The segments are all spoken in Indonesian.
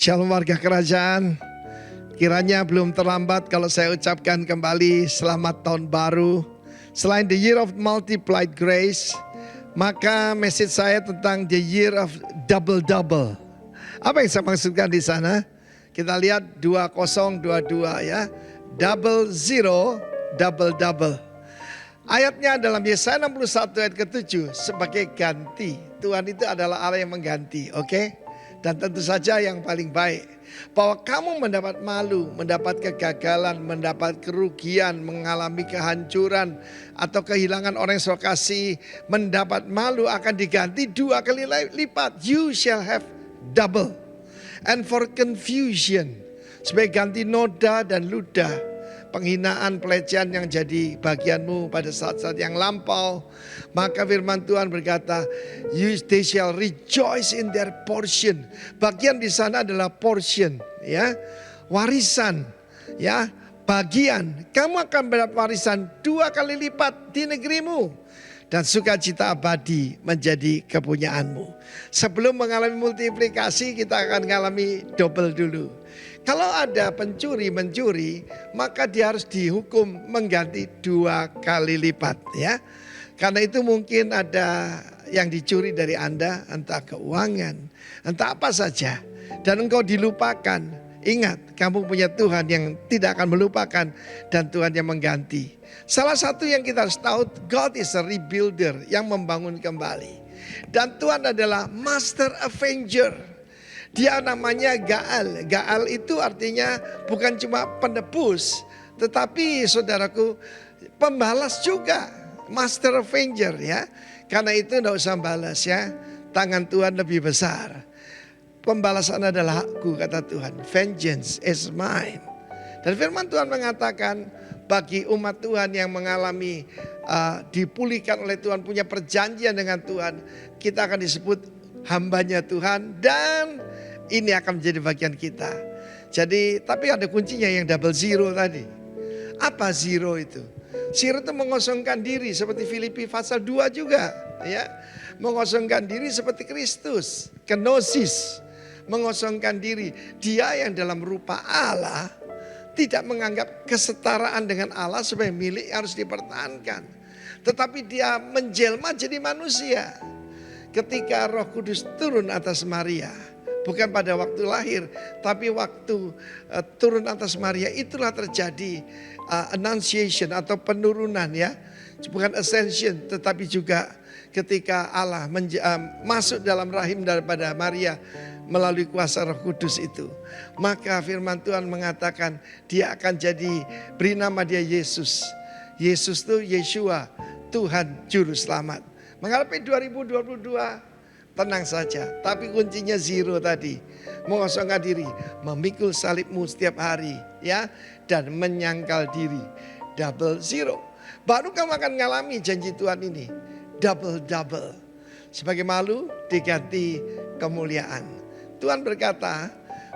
Shalom warga kerajaan. Kiranya belum terlambat kalau saya ucapkan kembali selamat tahun baru. Selain the year of multiplied grace, maka message saya tentang the year of double-double. Apa yang saya maksudkan di sana? Kita lihat 2022 ya. Double zero, double-double. Ayatnya dalam Yesaya 61 ayat ke-7 sebagai ganti. Tuhan itu adalah Allah yang mengganti, oke? Dan tentu saja yang paling baik. Bahwa kamu mendapat malu, mendapat kegagalan, mendapat kerugian, mengalami kehancuran atau kehilangan orang yang saudara kasih, mendapat malu akan diganti 2 kali lipat. You shall have double. And for confusion, sebagai ganti noda dan ludah, penghinaan, pelecehan yang jadi bagianmu pada saat-saat yang lampau, maka firman Tuhan berkata, they shall rejoice in their portion. Bagian di sana adalah portion, ya, warisan, ya, bagian. Kamu akan mendapat warisan 2 kali lipat di negerimu. Dan sukacita abadi menjadi kepunyaanmu. Sebelum mengalami multiplikasi, kita akan mengalami double dulu. Kalau ada pencuri mencuri, maka dia harus dihukum mengganti 2 kali lipat, ya. Karena itu mungkin ada yang dicuri dari Anda, entah keuangan, entah apa saja, dan engkau dilupakan. Ingat, kamu punya Tuhan yang tidak akan melupakan dan Tuhan yang mengganti. Salah satu yang kita harus tahu, God is a rebuilder, yang membangun kembali. Dan Tuhan adalah master avenger. Dia namanya Gaal. Gaal itu artinya bukan cuma penebus, tetapi saudaraku, pembalas juga. Master avenger, ya. Karena itu tidak usah balas, ya. Tangan Tuhan lebih besar. Pembalasan adalah hakku, kata Tuhan. Vengeance is mine. Dan firman Tuhan mengatakan, bagi umat Tuhan yang mengalami dipulihkan oleh Tuhan, punya perjanjian dengan Tuhan, kita akan disebut hambanya Tuhan, dan ini akan menjadi bagian kita. Jadi, tapi ada kuncinya yang double zero tadi. Apa zero itu? Zero itu mengosongkan diri seperti Filipi pasal 2 juga, ya. Mengosongkan diri seperti Kristus, kenosis, mengosongkan diri. Dia yang dalam rupa Allah tidak menganggap kesetaraan dengan Allah sebagai milik harus dipertahankan. Tetapi dia menjelma jadi manusia. Ketika Roh Kudus turun atas Maria, bukan pada waktu lahir, tapi waktu turun atas Maria, itulah terjadi annunciation atau penurunan, ya. Bukan ascension, tetapi juga ketika Allah masuk dalam rahim daripada Maria melalui kuasa Roh Kudus itu. Maka firman Tuhan mengatakan dia akan beri nama dia Yesus. Yesus itu Yeshua, Tuhan Juru Selamat. Menghadapi 2022, tenang saja. Tapi kuncinya zero tadi. Mengosongkan diri, memikul salibmu setiap hari, ya, dan menyangkal diri. Double zero. Baru kamu akan mengalami janji Tuhan ini. Double-double. Sebagai malu diganti kemuliaan. Tuhan berkata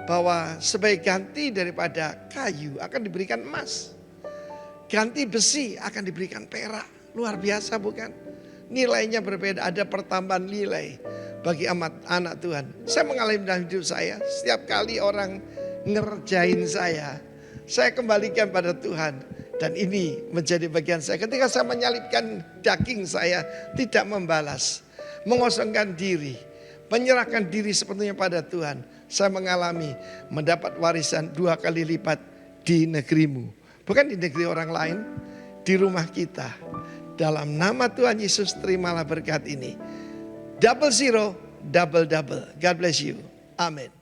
bahwa sebagai ganti daripada kayu akan diberikan emas. Ganti besi akan diberikan perak. Luar biasa bukan? Nilainya berbeda, ada pertambahan nilai bagi anak Tuhan. Saya mengalami dalam hidup saya, setiap kali orang ngerjain saya kembalikan pada Tuhan. Dan ini menjadi bagian saya. Ketika saya menyalipkan daging saya, tidak membalas. Mengosongkan diri. Menyerahkan diri sepenuhnya pada Tuhan. Saya mengalami mendapat warisan 2 kali lipat di negerimu. Bukan di negeri orang lain, di rumah kita. Dalam nama Tuhan Yesus, terimalah berkat ini. Double zero, double-double. God bless you. Amin.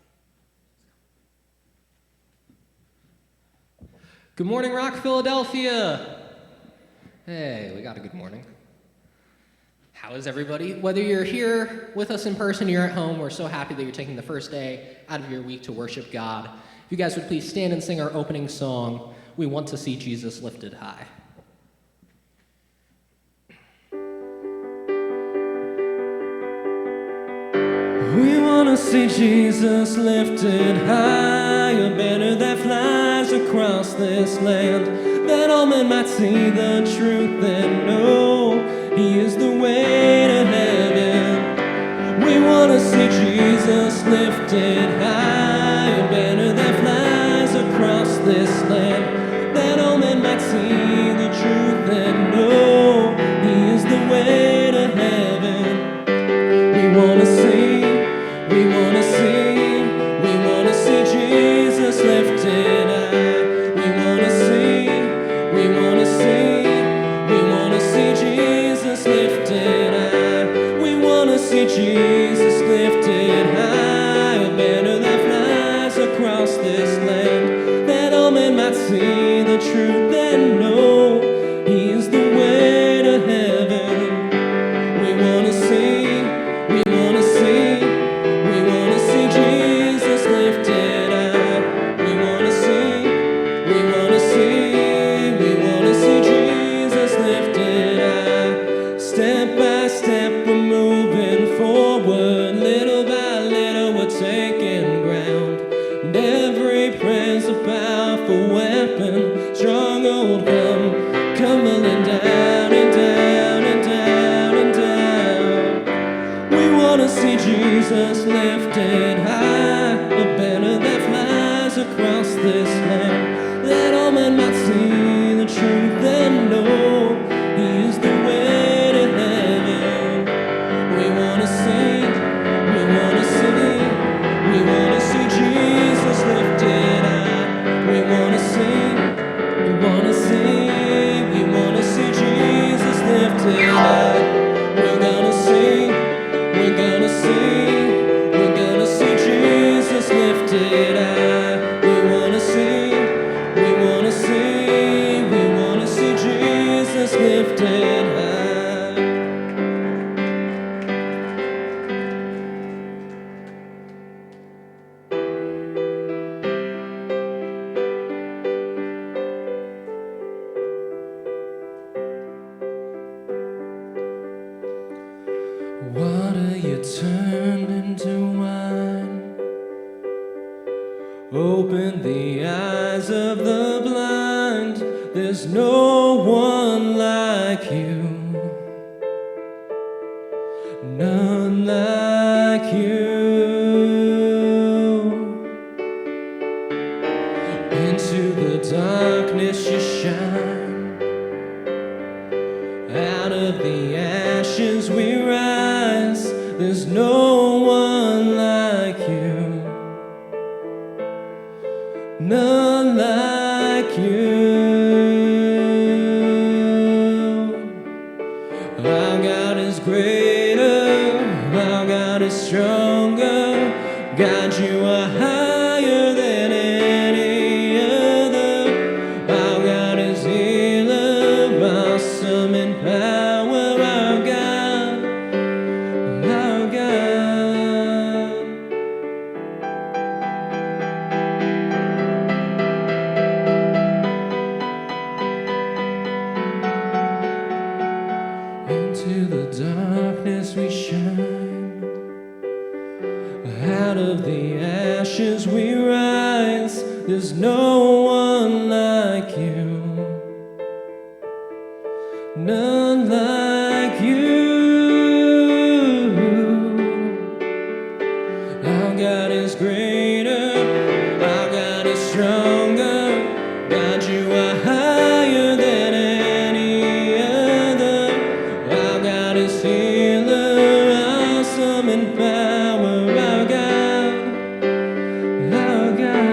Good morning, Rock, Philadelphia. Hey, we got a good morning. How is everybody? Whether you're here with us in person or you're at home, we're so happy that you're taking the first day out of your week to worship God. If you guys would please stand and sing our opening song, We Want to See Jesus Lifted High. We want to see Jesus lifted high, a banner that flies across this land, that all men might see the truth and know He is the way to heaven. We want to see Jesus lifted high, see Jesus lifted high, a banner that flies across this land, that all men might see the truth and know He is the way to heaven. We wanna see, we wanna see, we wanna see Jesus lifted high. We wanna see, we wanna see, we wanna see Jesus lifted high. Step by step we're moving forward, little by little we're taking ground. And every prayer's a powerful weapon, stronghold tumbling down and down and down and down. We wanna see Jesus lifted high, a banner that flies across this land, that all men might see the truth and know He is the way to heaven. We wanna see, we wanna see, we wanna see Jesus lifted high. We wanna see, we wanna see, we wanna see Jesus lifted high. We're gonna see, we're gonna see, we're gonna see Jesus lifted high. We wanna see, we wanna see, we wanna see Jesus lifted high. Water you turned into wine, open the eyes of the blind. There's no one like you, none like you. Into the darkness you shine, out of the ashes we rise. There's no one like you, none like you. Our God is greater, our God is stronger. God, you are higher than any other. Our God is healer, awesome in power. Our God, our God. Into the darkness we shine, out of the ashes we rise. There's no one like you, none like you. Our God is greater, our God is stronger. God, you are higher than any other. Our God is healer, awesome in power. Our God, our God.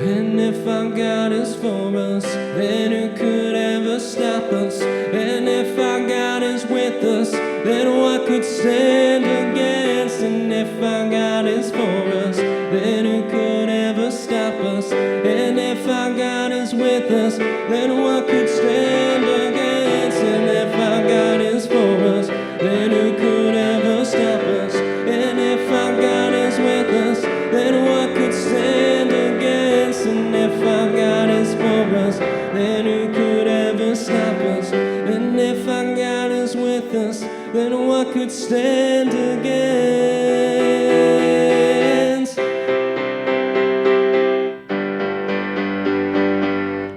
And if our God is for us, then who could ever stop us? And if our God is with us, then what could stand against? And if our God is for us, then who could ever stop us? And if our God is with us, then what could stand against? And if our God is for us, then who could ever stop us? And if our God is with us, then what could stand against? And if our God is for us, then who could ever stop us? And if our God is with us, then what could stand against?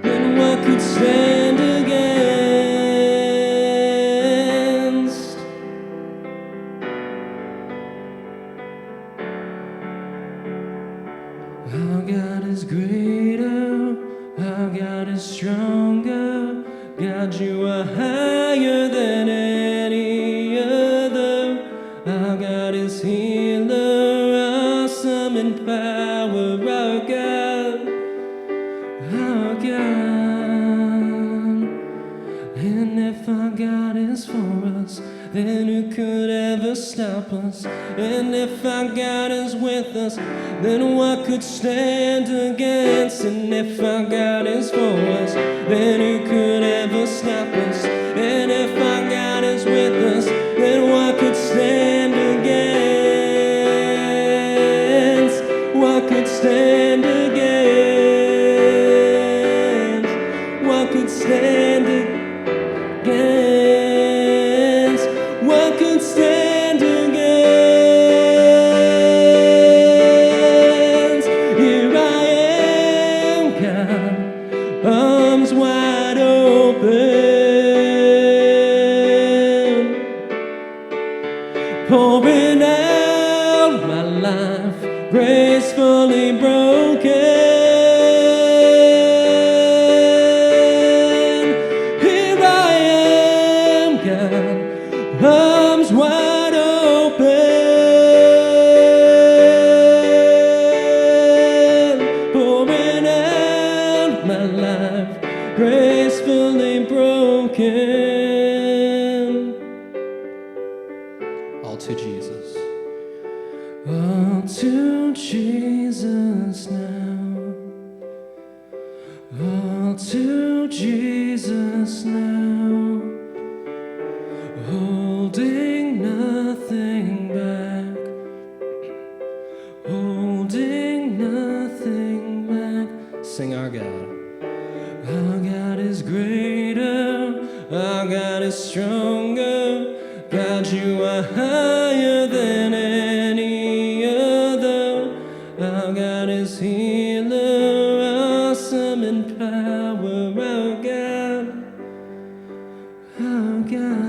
Then what could stand against? Our God is greater, our God is stronger. God, you are higher than any other. Our God is healer, us, then who could ever stop us? And if our God is with us, then what could stand against? And if our God is for us, then who could ever stop us? And if our God is with us, then what could stand against? What could stand against? What could stand against? What could stand against? Here I am, God, arms wide open, pouring out my life, gracefully broken. Here I am, God, arms wide open, pouring out my life, gracefully broken. All to Jesus. All to Jesus now. All to Jesus now. Holding nothing back. Holding nothing back. Sing our God. Our God is greater. Our God is stronger. God, you are higher than any other. Our God is healer, awesome in power. Our God, our God.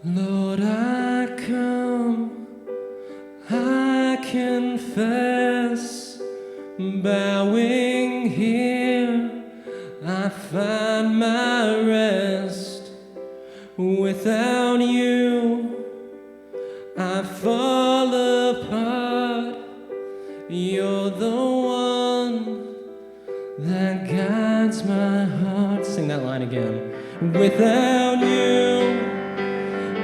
Lord, I come, I confess, bowing here, I find my rest. Without you, I fall apart. You're the one that guides my heart. Sing that line again. Without you,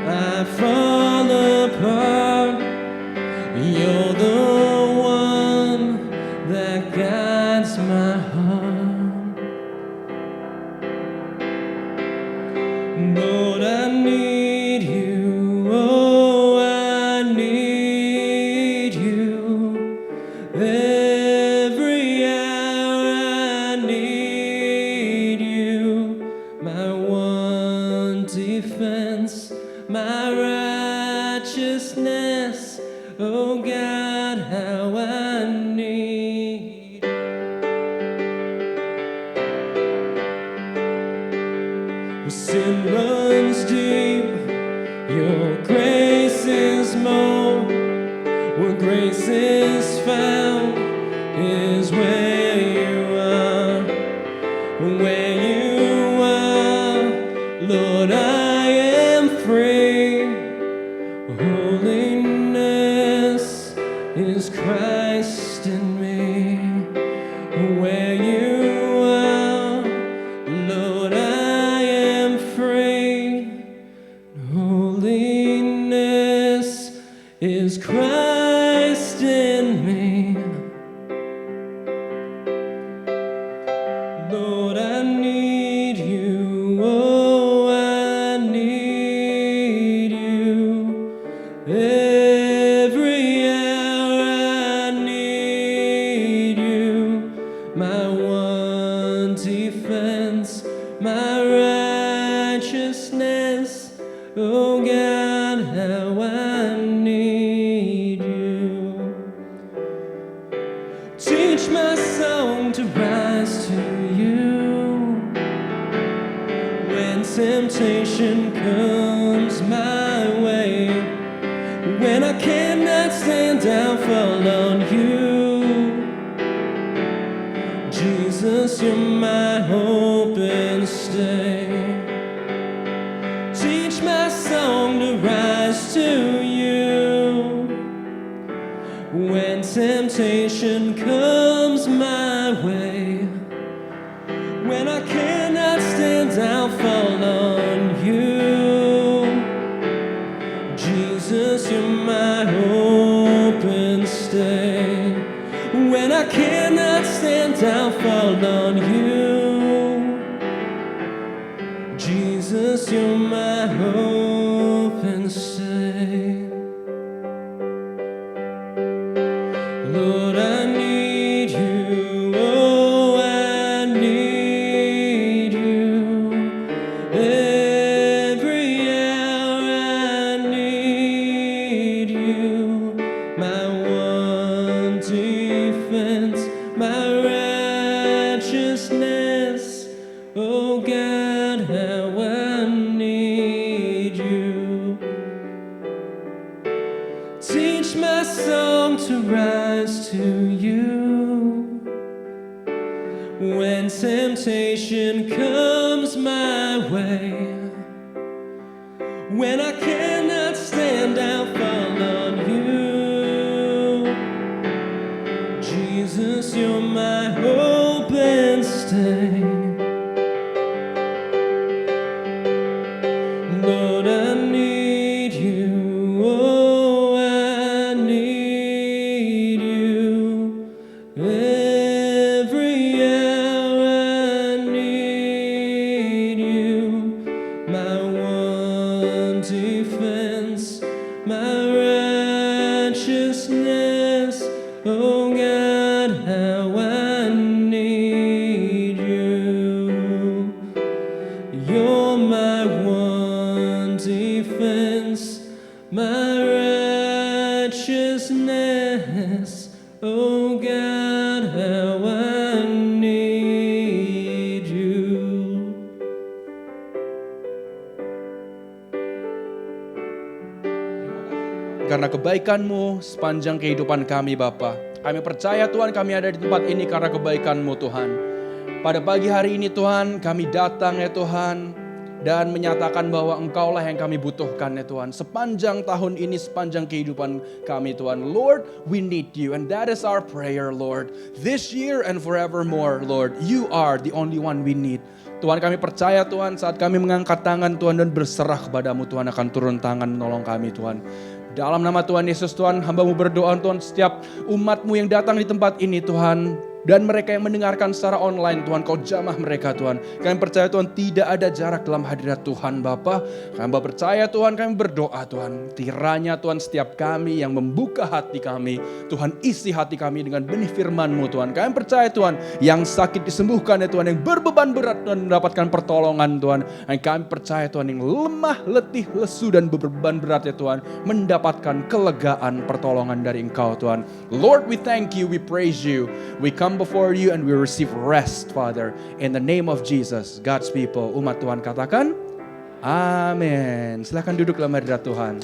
I fall apart. You're the one that guides my heart. Lord, I need you. Oh, I need you. Every hour I need you. My one defense, my righteousness. Oh God, how I need. Where sin runs deep, your grace is more. Where grace is found is where you are. Where you are, Lord, I am free. Holiness is Christ in me. Where you are, Lord, I am free. Holiness is Christ in me. Lord, I need you. Oh, I need you. Every hour I need you. My one defense, my righteousness. Oh God, how I need you. Teach my song to rise to you. When temptation comes my way, when I cannot stand, I'll fall on you. Jesus, you're my hope and stay. Teach my song to rise to you. When temptation comes my way, when I cannot stand, I'll fall on you. Jesus, you're my hope and stay. When I cannot stand, I'll fall on you. Jesus, you're my hope and stay. Lord, I need you. Oh, I need you. Every hour I need you. My one defense, my righteousness. Oh God, how I need you. Teach my song to rise to you. When temptation comes my way, when I cannot stand, I'll fall on you. Jesus, you're my hope and stay. Lord, I need you. Oh, I need you. Every hour I need you. My one defense, my righteousness. Oh God, how I need you. You're my one defense, my righteousness. Oh God, how I need you. Karena kebaikan-Mu sepanjang kehidupan kami Bapa. Kami percaya Tuhan kami ada di tempat ini karena kebaikan-Mu Tuhan. Pada pagi hari ini Tuhan kami datang ya Tuhan. Dan menyatakan bahwa Engkaulah yang kami butuhkan ya Tuhan. Sepanjang tahun ini, sepanjang kehidupan kami Tuhan. Lord, we need you and that is our prayer Lord. This year and forevermore Lord, you are the only one we need. Tuhan kami percaya Tuhan saat kami mengangkat tangan Tuhan dan berserah kepadamu Tuhan akan turun tangan menolong kami Tuhan. Dalam nama Tuhan Yesus Tuhan, hamba-Mu berdoa Tuhan setiap umat-Mu yang datang di tempat ini Tuhan. Dan mereka yang mendengarkan secara online Tuhan, Kau jamah mereka Tuhan. Kami percaya Tuhan tidak ada jarak dalam hadirat Tuhan Bapa. Kami percaya Tuhan, kami berdoa Tuhan. Kiranya Tuhan setiap kami yang membuka hati kami, Tuhan isi hati kami dengan benih firman-Mu Tuhan. Kami percaya Tuhan, yang sakit disembuhkan ya Tuhan, yang berbeban berat Tuhan mendapatkan pertolongan Tuhan. Dan kami percaya Tuhan yang lemah, letih, lesu dan berbeban berat ya Tuhan, mendapatkan kelegaan pertolongan dari Engkau Tuhan. Lord, we thank you, we praise you. We come before you and we receive rest, Father. In the name of Jesus, God's people, umat Tuhan katakan, amin. Silakan duduk dalam hadirat Tuhan.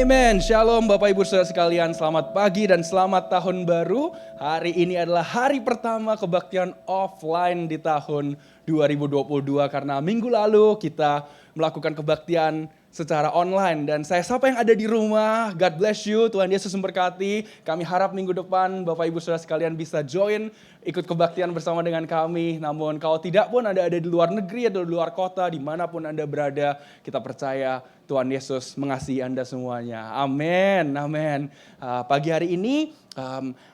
Amen, shalom Bapak Ibu Saudara sekalian, selamat pagi dan selamat tahun baru. Hari ini adalah hari pertama kebaktian offline di tahun 2022 karena minggu lalu kita melakukan kebaktian secara online. Dan saya sapa yang ada di rumah, God bless you, Tuhan Yesus memberkati. Kami harap minggu depan Bapak Ibu Saudara sekalian bisa join, ikut kebaktian bersama dengan kami. Namun kalau tidak pun Anda ada di luar negeri atau di luar kota, dimanapun Anda berada, kita percaya Tuhan Yesus mengasihi Anda semuanya. Amin, amin. Pagi hari ini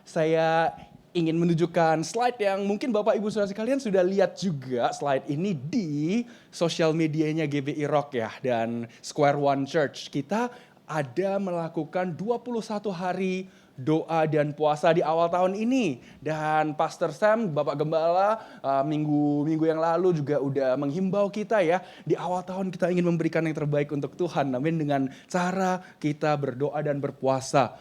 saya ingin menunjukkan slide yang mungkin Bapak Ibu Saudara sekalian sudah lihat juga slide ini di sosial medianya GBI Rock ya dan Square One Church. Kita ada melakukan 21 hari doa dan puasa di awal tahun ini. Dan Pastor Sam, Bapak Gembala, minggu yang lalu juga udah menghimbau kita ya. Di awal tahun kita ingin memberikan yang terbaik untuk Tuhan. Amin, dengan cara kita berdoa dan berpuasa.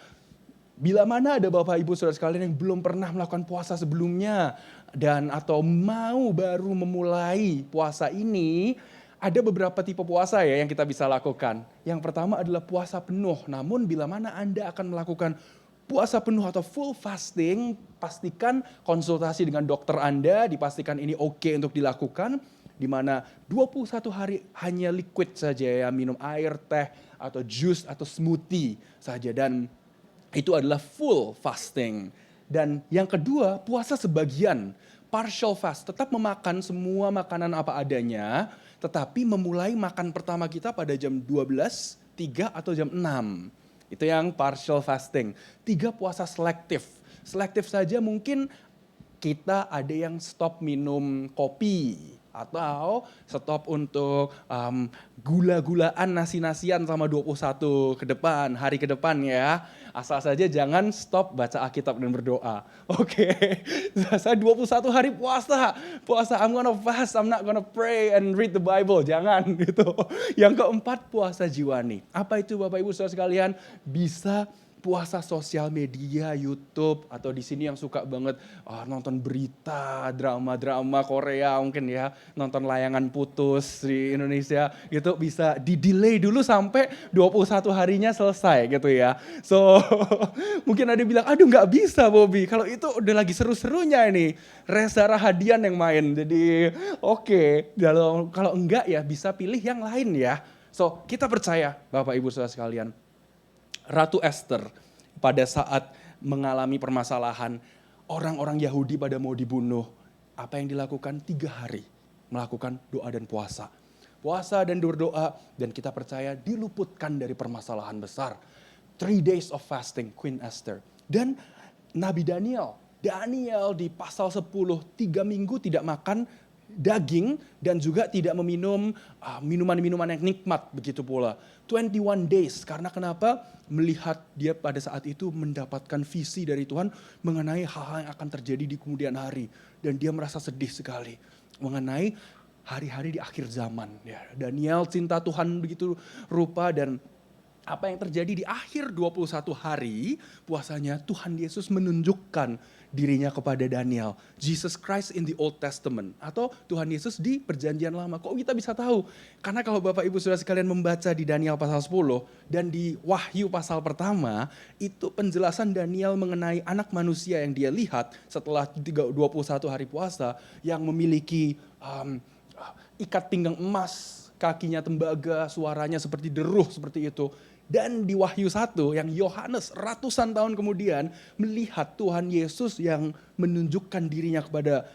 Bila mana ada Bapak Ibu Saudara sekalian yang belum pernah melakukan puasa sebelumnya dan atau mau baru memulai puasa ini, ada beberapa tipe puasa ya yang kita bisa lakukan. Yang pertama adalah puasa penuh. Namun bila mana Anda akan melakukan puasa penuh atau full fasting, pastikan konsultasi dengan dokter Anda, dipastikan ini oke untuk dilakukan. Di mana 21 hari hanya liquid saja ya, minum air, teh, atau jus, atau smoothie saja. Dan itu adalah full fasting. Dan yang kedua, puasa sebagian, partial fast, tetap memakan semua makanan apa adanya, tetapi memulai makan pertama kita pada jam 12, 3 atau jam 6. Itu yang partial fasting. 3 puasa selektif. Selektif saja mungkin kita ada yang stop minum kopi. Atau stop untuk gula-gulaan nasi-nasian sama 21 ke depan, hari ke depan ya. Asal saja jangan stop baca Alkitab dan berdoa. Oke, saya 21 hari puasa. I'm gonna fast, I'm not gonna pray and read the Bible. Jangan gitu. Yang keempat, puasa jiwani. Apa itu Bapak Ibu Saudara sekalian? Bisa puasa sosial media, YouTube, atau di sini yang suka banget nonton berita, drama-drama Korea mungkin ya, nonton layangan putus di Indonesia gitu, bisa di-delay dulu sampai 21 harinya selesai gitu ya. So mungkin ada yang bilang, aduh nggak bisa Bobby, kalau itu udah lagi seru-serunya ini, Reza Rahadian yang main. Jadi oke, kalau enggak ya bisa pilih yang lain ya. So kita percaya Bapak Ibu Saudara sekalian, Ratu Esther pada saat mengalami permasalahan, orang-orang Yahudi pada mau dibunuh. Apa yang dilakukan? 3 hari melakukan doa dan puasa. Puasa dan berdoa, dan kita percaya diluputkan dari permasalahan besar. 3 days of fasting, Queen Esther. Dan Nabi Daniel di pasal 10, 3 minggu tidak makan daging dan juga tidak meminum minuman-minuman yang nikmat, begitu pula 21 days. Karena kenapa? Melihat dia pada saat itu mendapatkan visi dari Tuhan mengenai hal-hal yang akan terjadi di kemudian hari, dan dia merasa sedih sekali mengenai hari-hari di akhir zaman ya. Daniel cinta Tuhan begitu rupa, dan apa yang terjadi di akhir 21 hari puasanya, Tuhan Yesus menunjukkan dirinya kepada Daniel. Jesus Christ in the Old Testament, atau Tuhan Yesus di perjanjian lama. Kok kita bisa tahu? Karena kalau Bapak Ibu Saudara sekalian membaca di Daniel pasal 10 dan di Wahyu pasal pertama, itu penjelasan Daniel mengenai anak manusia yang dia lihat setelah 21 hari puasa, yang memiliki ikat pinggang emas, kakinya tembaga, suaranya seperti deruh seperti itu. Dan di Wahyu 1 yang Yohanes ratusan tahun kemudian melihat Tuhan Yesus yang menunjukkan dirinya kepada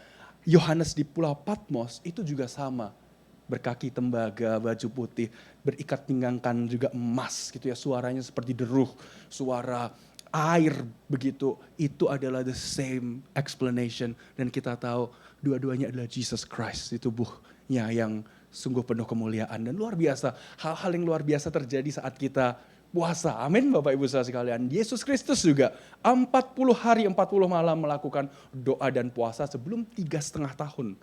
Yohanes di Pulau Patmos, itu juga sama. Berkaki tembaga, baju putih, berikat pinggangkan juga emas gitu ya, suaranya seperti deruh, suara air begitu. Itu adalah the same explanation, dan kita tahu dua-duanya adalah Jesus Christ di tubuhnya yang sungguh penuh kemuliaan dan luar biasa. Hal-hal yang luar biasa terjadi saat kita puasa. Amin Bapak Ibu Saudara sekalian. Yesus Kristus juga 40 hari 40 malam melakukan doa dan puasa sebelum 3,5 tahun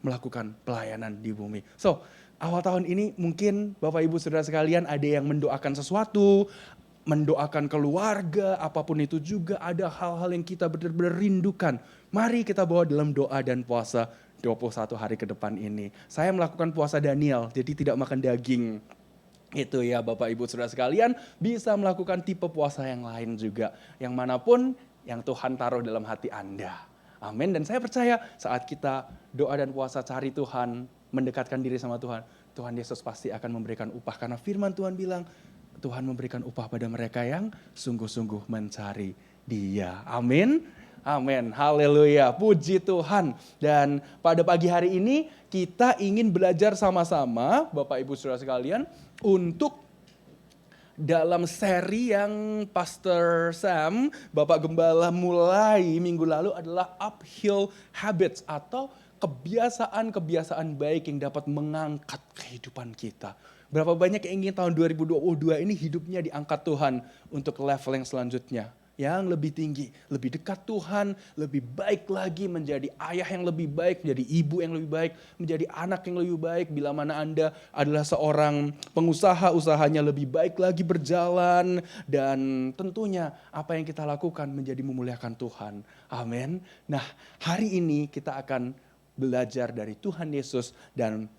melakukan pelayanan di bumi. So awal tahun ini mungkin Bapak Ibu Saudara sekalian ada yang mendoakan sesuatu, mendoakan keluarga, apapun itu juga ada hal-hal yang kita benar-benar rindukan. Mari kita bawa dalam doa dan puasa 21 hari ke depan ini. Saya melakukan puasa Daniel, jadi tidak makan daging. Itu ya Bapak Ibu Saudara sekalian, bisa melakukan tipe puasa yang lain juga. Yang manapun yang Tuhan taruh dalam hati Anda. Amin. Dan saya percaya saat kita doa dan puasa cari Tuhan, mendekatkan diri sama Tuhan, Tuhan Yesus pasti akan memberikan upah. Karena firman Tuhan bilang, Tuhan memberikan upah pada mereka yang sungguh-sungguh mencari Dia. Amin. Amin, haleluya, puji Tuhan. Dan pada pagi hari ini kita ingin belajar sama-sama Bapak Ibu Saudara sekalian untuk dalam seri yang Pastor Sam, Bapak Gembala mulai minggu lalu adalah uphill habits, atau kebiasaan-kebiasaan baik yang dapat mengangkat kehidupan kita. Berapa banyak yang ingin tahun 2022 ini hidupnya diangkat Tuhan untuk level yang selanjutnya. yang lebih tinggi, lebih dekat Tuhan, lebih baik lagi, menjadi ayah yang lebih baik, menjadi ibu yang lebih baik, menjadi anak yang lebih baik. Bila mana Anda adalah seorang pengusaha, usahanya lebih baik lagi berjalan, dan tentunya apa yang kita lakukan menjadi memuliakan Tuhan. Amin. Nah, hari ini kita akan belajar dari Tuhan Yesus, dan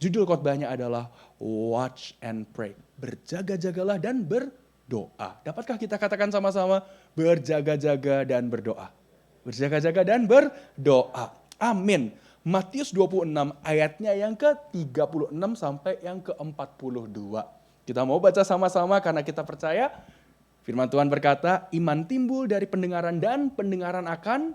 judul khotbahnya adalah Watch and Pray. Berjaga-jagalah dan berdoa. Dapatkah kita katakan sama-sama? Berjaga-jaga dan berdoa. Berjaga-jaga dan berdoa. Amin. Matius 26 ayatnya yang ke-36 sampai yang ke-42. Kita mau baca sama-sama karena kita percaya firman Tuhan berkata, iman timbul dari pendengaran dan pendengaran akan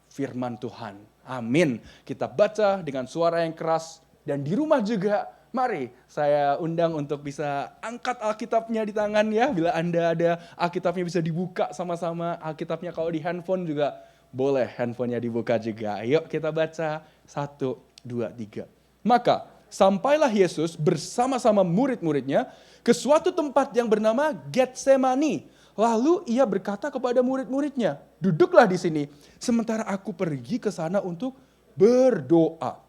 firman Tuhan. Amin. Kita baca dengan suara yang keras, dan di rumah juga mari saya undang untuk bisa angkat Alkitabnya di tangan ya. Bila Anda ada Alkitabnya bisa dibuka sama-sama. Alkitabnya kalau di handphone juga boleh handphonenya dibuka juga. Yuk kita baca 1, 2, 3. Maka sampailah Yesus bersama-sama murid-muridnya ke suatu tempat yang bernama Getsemani. Lalu ia berkata kepada murid-muridnya, duduklah di sini sementara aku pergi ke sana untuk berdoa.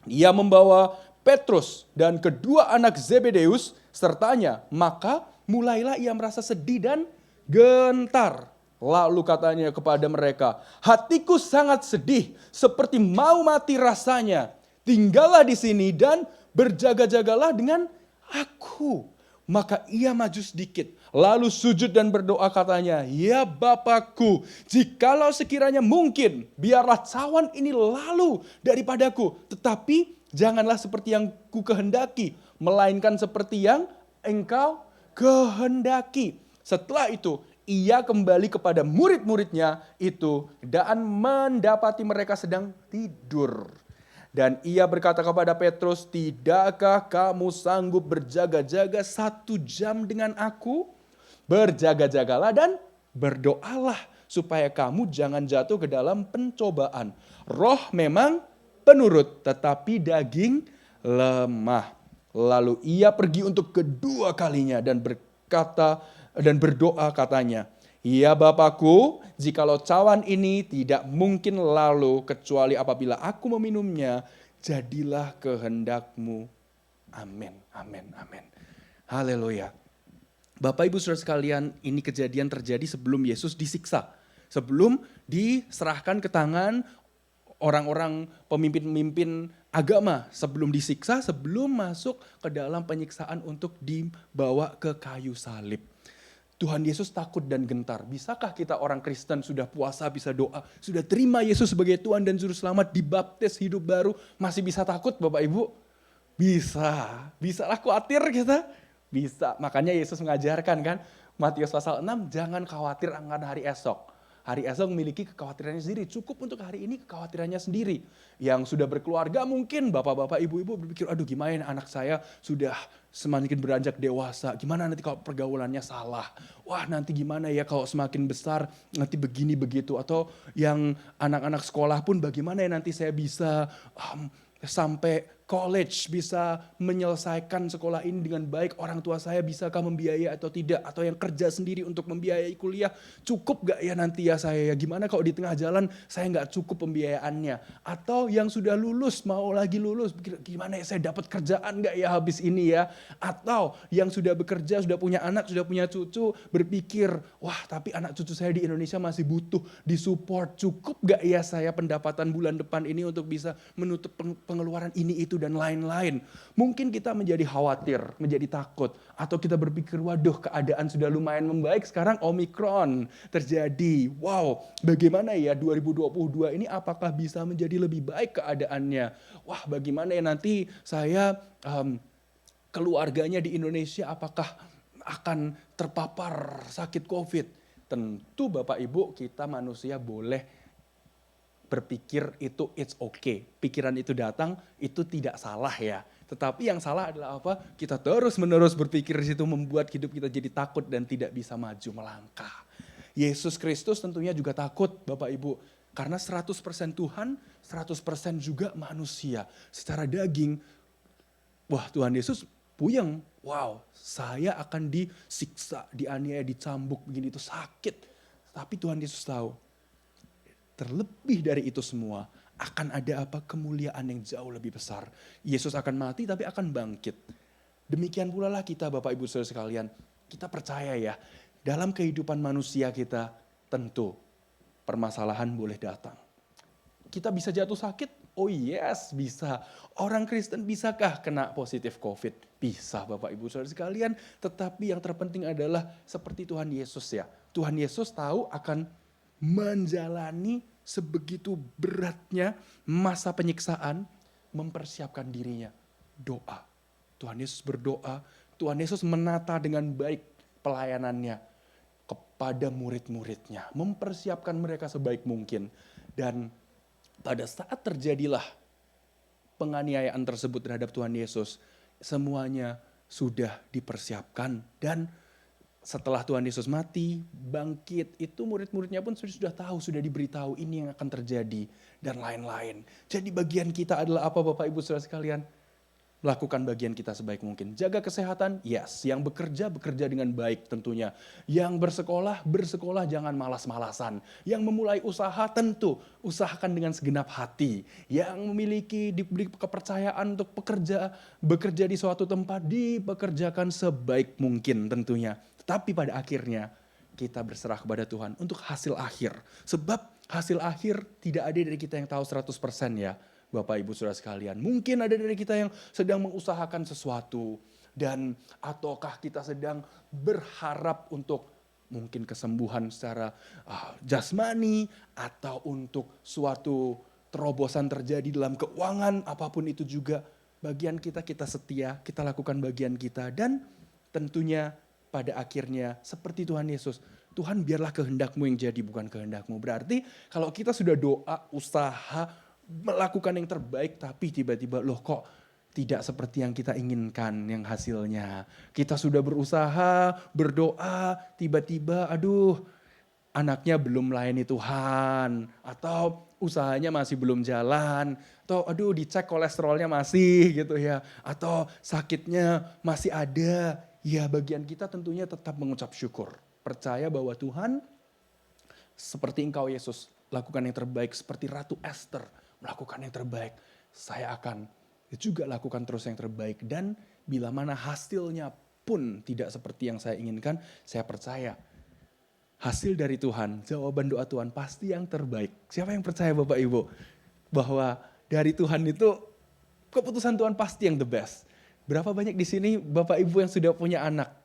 Ia membawa Petrus dan kedua anak Zebedeus sertanya. Maka mulailah ia merasa sedih dan gentar. Lalu katanya kepada mereka, hatiku sangat sedih seperti mau mati rasanya. Tinggallah di sini dan berjaga-jagalah dengan aku. Maka ia maju sedikit, lalu sujud dan berdoa katanya, ya Bapakku, jikalau sekiranya mungkin, biarlah cawan ini lalu daripadaku. Tetapi janganlah seperti yang ku kehendaki, melainkan seperti yang engkau kehendaki. Setelah itu, ia kembali kepada murid-muridnya itu dan mendapati mereka sedang tidur. Dan ia berkata kepada Petrus, tidakkah kamu sanggup berjaga-jaga 1 jam dengan aku? Berjaga-jagalah dan berdoalah supaya kamu jangan jatuh ke dalam pencobaan. Roh memang penurut, tetapi daging lemah. Lalu ia pergi untuk kedua kalinya dan berkata dan berdoa katanya, ya Bapakku, jikalau cawan ini tidak mungkin lalu kecuali apabila aku meminumnya, jadilah kehendakmu. Amin, amin, amin. Haleluya. Bapak Ibu Saudara sekalian, ini kejadian terjadi sebelum Yesus disiksa. Sebelum diserahkan ke tangan orang-orang pemimpin-pemimpin agama. Sebelum disiksa, sebelum masuk ke dalam penyiksaan untuk dibawa ke kayu salib. Tuhan Yesus takut dan gentar. Bisakah kita orang Kristen sudah puasa, bisa doa, sudah terima Yesus sebagai Tuhan dan Juru Selamat, dibaptis hidup baru, masih bisa takut Bapak Ibu? Bisa. Bisalah khawatir kita? Bisa. Makanya Yesus mengajarkan kan, Matius pasal 6, jangan khawatir akan hari esok. Hari esok memiliki kekhawatirannya sendiri. Cukup untuk hari ini kekhawatirannya sendiri. Yang sudah berkeluarga mungkin bapak-bapak, ibu-ibu berpikir, aduh gimana anak saya sudah semakin beranjak dewasa. Gimana nanti kalau pergaulannya salah. Wah nanti gimana ya kalau semakin besar nanti begini begitu. Atau yang anak-anak sekolah pun bagaimana ya nanti saya bisa sampai college, bisa menyelesaikan sekolah ini dengan baik, orang tua saya bisakah membiayai atau tidak, atau yang kerja sendiri untuk membiayai kuliah, cukup gak ya nanti ya saya, gimana kalau di tengah jalan saya gak cukup pembiayaannya, atau yang sudah lulus, mau lagi lulus, gimana ya saya dapat kerjaan gak ya habis ini ya, atau yang sudah bekerja, sudah punya anak, sudah punya cucu, berpikir, wah tapi anak cucu saya di Indonesia masih butuh disupport, cukup gak ya saya pendapatan bulan depan ini untuk bisa menutup pengeluaran ini itu dan lain-lain. Mungkin kita menjadi khawatir, menjadi takut. Atau kita berpikir, waduh keadaan sudah lumayan membaik, sekarang Omikron terjadi. Wow, bagaimana ya 2022 ini apakah bisa menjadi lebih baik keadaannya? Wah bagaimana ya nanti saya keluarganya di Indonesia apakah akan terpapar sakit COVID? Tentu Bapak Ibu kita manusia boleh berpikir itu it's okay. Pikiran itu datang, itu tidak salah ya. Tetapi yang salah adalah apa? Kita terus-menerus berpikir di situ membuat hidup kita jadi takut dan tidak bisa maju melangkah. Yesus Kristus tentunya juga takut Bapak Ibu. Karena 100% Tuhan, 100% juga manusia. Secara daging, wah Tuhan Yesus puyeng. Wow, saya akan disiksa, dianiaya, dicambuk, begini itu sakit. Tapi Tuhan Yesus tahu, terlebih dari itu semua, akan ada apa? Kemuliaan yang jauh lebih besar. Yesus akan mati tapi akan bangkit. Demikian pula lah kita Bapak Ibu Saudara sekalian. Kita percaya ya, dalam kehidupan manusia kita tentu permasalahan boleh datang. Kita bisa jatuh sakit? Oh yes, bisa. Orang Kristen bisakah kena positif COVID? Bisa Bapak Ibu Saudara sekalian. Tetapi yang terpenting adalah seperti Tuhan Yesus ya. Tuhan Yesus tahu akan menjalani sebegitu beratnya masa penyiksaan, mempersiapkan dirinya. Doa. Tuhan Yesus berdoa, Tuhan Yesus menata dengan baik pelayanannya kepada murid-muridnya. Mempersiapkan mereka sebaik mungkin. Dan pada saat terjadilah penganiayaan tersebut terhadap Tuhan Yesus, semuanya sudah dipersiapkan. Dan setelah Tuhan Yesus mati, bangkit, itu murid-muridnya pun sudah tahu, sudah diberitahu ini yang akan terjadi dan lain-lain. Jadi bagian kita adalah apa Bapak Ibu Saudara sekalian? Lakukan bagian kita sebaik mungkin. Jaga kesehatan, yes. Yang bekerja, bekerja dengan baik tentunya. Yang bersekolah jangan malas-malasan. Yang memulai usaha tentu, usahakan dengan segenap hati. Yang memiliki diberi kepercayaan untuk bekerja di suatu tempat, dipekerjakan sebaik mungkin tentunya. Tapi pada akhirnya kita berserah kepada Tuhan untuk hasil akhir. Sebab hasil akhir tidak ada dari kita yang tahu 100% ya. Bapak Ibu Saudara sekalian, mungkin ada dari kita yang sedang mengusahakan sesuatu dan ataukah kita sedang berharap untuk mungkin kesembuhan secara jasmani atau untuk suatu terobosan terjadi dalam keuangan, apapun itu juga bagian kita setia, kita lakukan bagian kita dan tentunya pada akhirnya seperti Tuhan Yesus, Tuhan biarlah kehendak-Mu yang jadi bukan kehendak-Mu. Berarti kalau kita sudah doa, usaha, melakukan yang terbaik tapi tiba-tiba loh kok tidak seperti yang kita inginkan yang hasilnya. Kita sudah berusaha, berdoa, tiba-tiba aduh anaknya belum melayani Tuhan atau usahanya masih belum jalan atau aduh dicek kolesterolnya masih gitu ya atau sakitnya masih ada. Ya bagian kita tentunya tetap mengucap syukur. Percaya bahwa Tuhan seperti Engkau Yesus lakukan yang terbaik seperti Ratu Esther melakukan yang terbaik, saya akan juga lakukan terus yang terbaik. Dan bila mana hasilnya pun tidak seperti yang saya inginkan, saya percaya hasil dari Tuhan, jawaban doa Tuhan pasti yang terbaik. Siapa yang percaya Bapak Ibu? Bahwa dari Tuhan itu keputusan Tuhan pasti yang the best. Berapa banyak di sini Bapak Ibu yang sudah punya anak?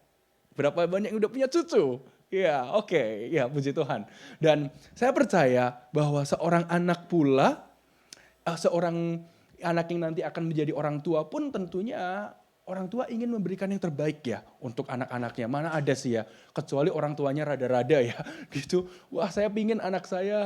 Berapa banyak yang sudah punya cucu? Ya oke, ya puji Tuhan. Dan saya percaya bahwa seorang anak pula, seorang anak yang nanti akan menjadi orang tua pun tentunya orang tua ingin memberikan yang terbaik ya untuk anak-anaknya. Mana ada sih ya, kecuali orang tuanya rada-rada ya gitu. Wah saya pingin anak saya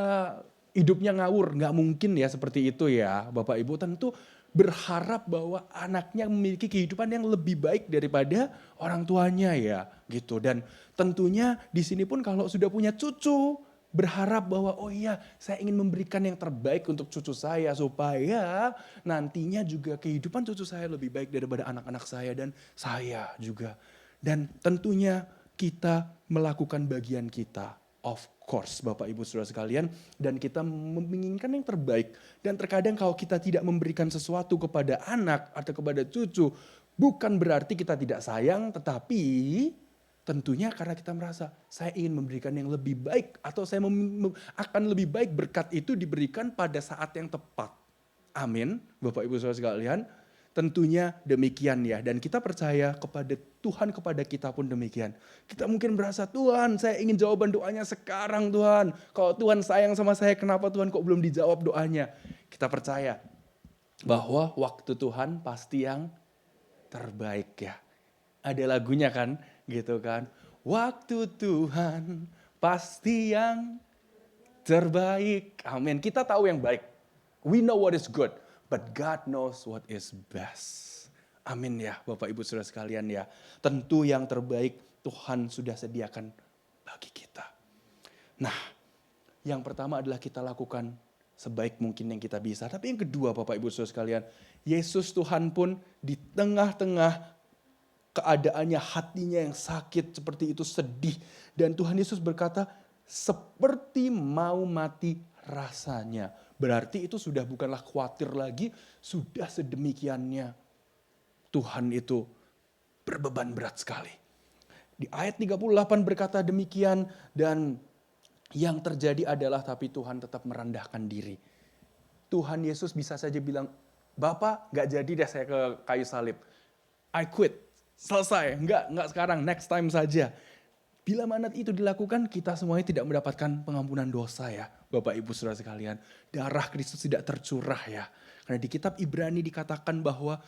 hidupnya ngawur, nggak mungkin ya seperti itu ya Bapak Ibu. Tentu berharap bahwa anaknya memiliki kehidupan yang lebih baik daripada orang tuanya ya gitu. Dan tentunya di sini pun kalau sudah punya cucu, berharap bahwa oh iya saya ingin memberikan yang terbaik untuk cucu saya supaya nantinya juga kehidupan cucu saya lebih baik daripada anak-anak saya dan saya juga. Dan tentunya kita melakukan bagian kita, of course Bapak Ibu Saudara sekalian, dan kita menginginkan yang terbaik. Dan terkadang kalau kita tidak memberikan sesuatu kepada anak atau kepada cucu, bukan berarti kita tidak sayang, tetapi tentunya karena kita merasa saya ingin memberikan yang lebih baik atau saya akan lebih baik berkat itu diberikan pada saat yang tepat. Amin, Bapak Ibu Saudara sekalian. Tentunya demikian ya, dan kita percaya kepada Tuhan, kepada kita pun demikian. Kita mungkin merasa Tuhan saya ingin jawaban doanya sekarang Tuhan. Kalau Tuhan sayang sama saya kenapa Tuhan kok belum dijawab doanya. Kita percaya bahwa waktu Tuhan pasti yang terbaik ya. Ada lagunya kan gitu kan. Waktu Tuhan pasti yang terbaik. Amin. Kita tahu yang baik. We know what is good. But God knows what is best. Amin ya Bapak Ibu Saudara sekalian ya. Tentu yang terbaik Tuhan sudah sediakan bagi kita. Nah yang pertama adalah kita lakukan sebaik mungkin yang kita bisa. Tapi yang kedua Bapak Ibu Saudara sekalian. Yesus Tuhan pun di tengah-tengah keadaannya, hatinya yang sakit seperti itu, sedih. Dan Tuhan Yesus berkata, seperti mau mati rasanya. Berarti itu sudah bukanlah khawatir lagi, sudah sedemikiannya Tuhan itu berbeban berat sekali. Di ayat 38 berkata demikian, dan yang terjadi adalah tapi Tuhan tetap merendahkan diri. Tuhan Yesus bisa saja bilang, Bapak gak jadi deh saya ke kayu salib. I quit, selesai, enggak sekarang, next time saja. Bila mana itu dilakukan, kita semuanya tidak mendapatkan pengampunan dosa ya, Bapak Ibu Saudara sekalian. Darah Kristus tidak tercurah ya. Karena di kitab Ibrani dikatakan bahwa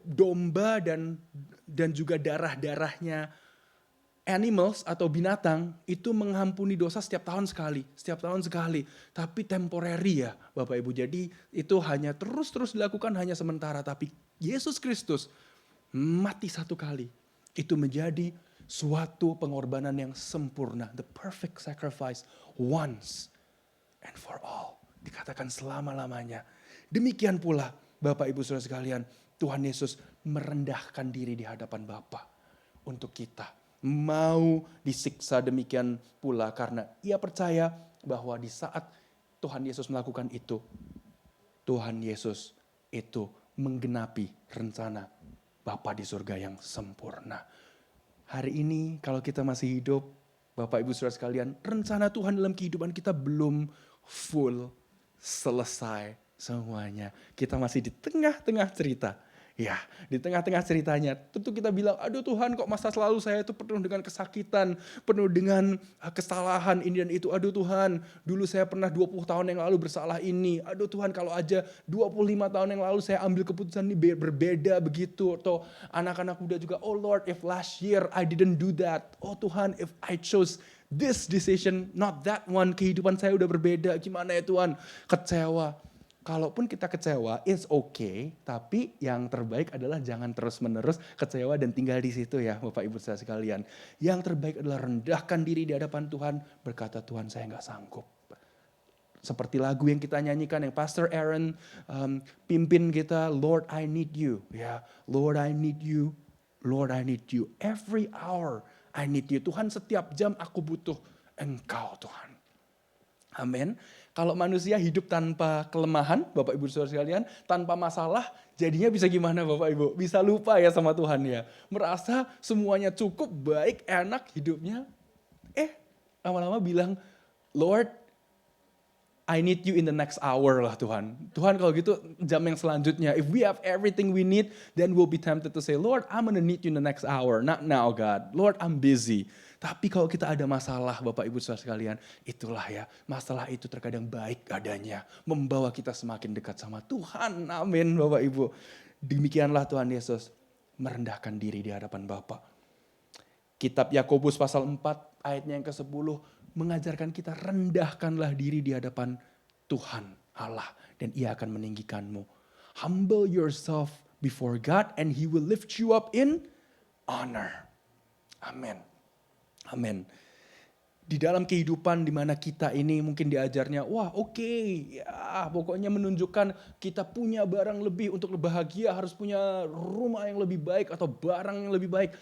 domba dan juga darah-darahnya animals atau binatang itu mengampuni dosa setiap tahun sekali. Tapi temporary ya Bapak Ibu. Jadi itu hanya terus dilakukan hanya sementara. Tapi Yesus Kristus mati satu kali. Itu menjadi suatu pengorbanan yang sempurna. The perfect sacrifice once and for all. Dikatakan selama-lamanya. Demikian pula Bapak Ibu Saudara sekalian, Tuhan Yesus merendahkan diri di hadapan Bapa untuk kita. Mau disiksa demikian pula karena ia percaya bahwa di saat Tuhan Yesus melakukan itu, Tuhan Yesus itu menggenapi rencana Bapa di surga yang sempurna. Hari ini kalau kita masih hidup, Bapak Ibu Saudara sekalian, rencana Tuhan dalam kehidupan kita belum full selesai semuanya. Kita masih di tengah-tengah cerita. Ya, di tengah-tengah ceritanya tentu kita bilang, aduh Tuhan kok masa lalu saya itu penuh dengan kesakitan, penuh dengan kesalahan ini dan itu. Aduh Tuhan, dulu saya pernah 20 tahun yang lalu bersalah ini. Aduh Tuhan, kalau aja 25 tahun yang lalu saya ambil keputusan ini berbeda begitu. Atau anak-anak muda juga, oh Lord, if last year I didn't do that. Oh Tuhan, if I chose this decision, not that one, kehidupan saya udah berbeda. Gimana ya Tuhan? Kecewa. Kalaupun kita kecewa, it's okay. Tapi yang terbaik adalah jangan terus-menerus kecewa dan tinggal di situ ya Bapak Ibu Saudara sekalian. Yang terbaik adalah rendahkan diri di hadapan Tuhan. Berkata, Tuhan saya gak sanggup. Seperti lagu yang kita nyanyikan, yang Pastor Aaron pimpin kita, Lord I need you. Ya, Lord I need you, Lord I need you. Every hour I need you. Tuhan setiap jam aku butuh Engkau Tuhan. Amin. Kalau manusia hidup tanpa kelemahan, Bapak Ibu Saudara sekalian, tanpa masalah, jadinya bisa gimana Bapak Ibu? Bisa lupa ya sama Tuhan ya. Merasa semuanya cukup, baik, enak hidupnya. Lama-lama bilang, Lord, I need you in the next hour lah Tuhan. Tuhan kalau gitu jam yang selanjutnya. If we have everything we need, then we'll be tempted to say, Lord, I'm gonna need you in the next hour. Not now God. Lord, I'm busy. Tapi kalau kita ada masalah Bapak Ibu Saudara sekalian, itulah ya, masalah itu terkadang baik adanya. Membawa kita semakin dekat sama Tuhan. Amin Bapak Ibu. Demikianlah Tuhan Yesus merendahkan diri di hadapan Bapa. Kitab Yakobus pasal 4 ayatnya yang ke-10 mengajarkan kita rendahkanlah diri di hadapan Tuhan Allah dan Ia akan meninggikanmu. Humble yourself before God and He will lift you up in honor. Amin. Amin. Di dalam kehidupan di mana kita ini mungkin diajarnya, wah oke, ya pokoknya menunjukkan kita punya barang lebih untuk bahagia, harus punya rumah yang lebih baik atau barang yang lebih baik.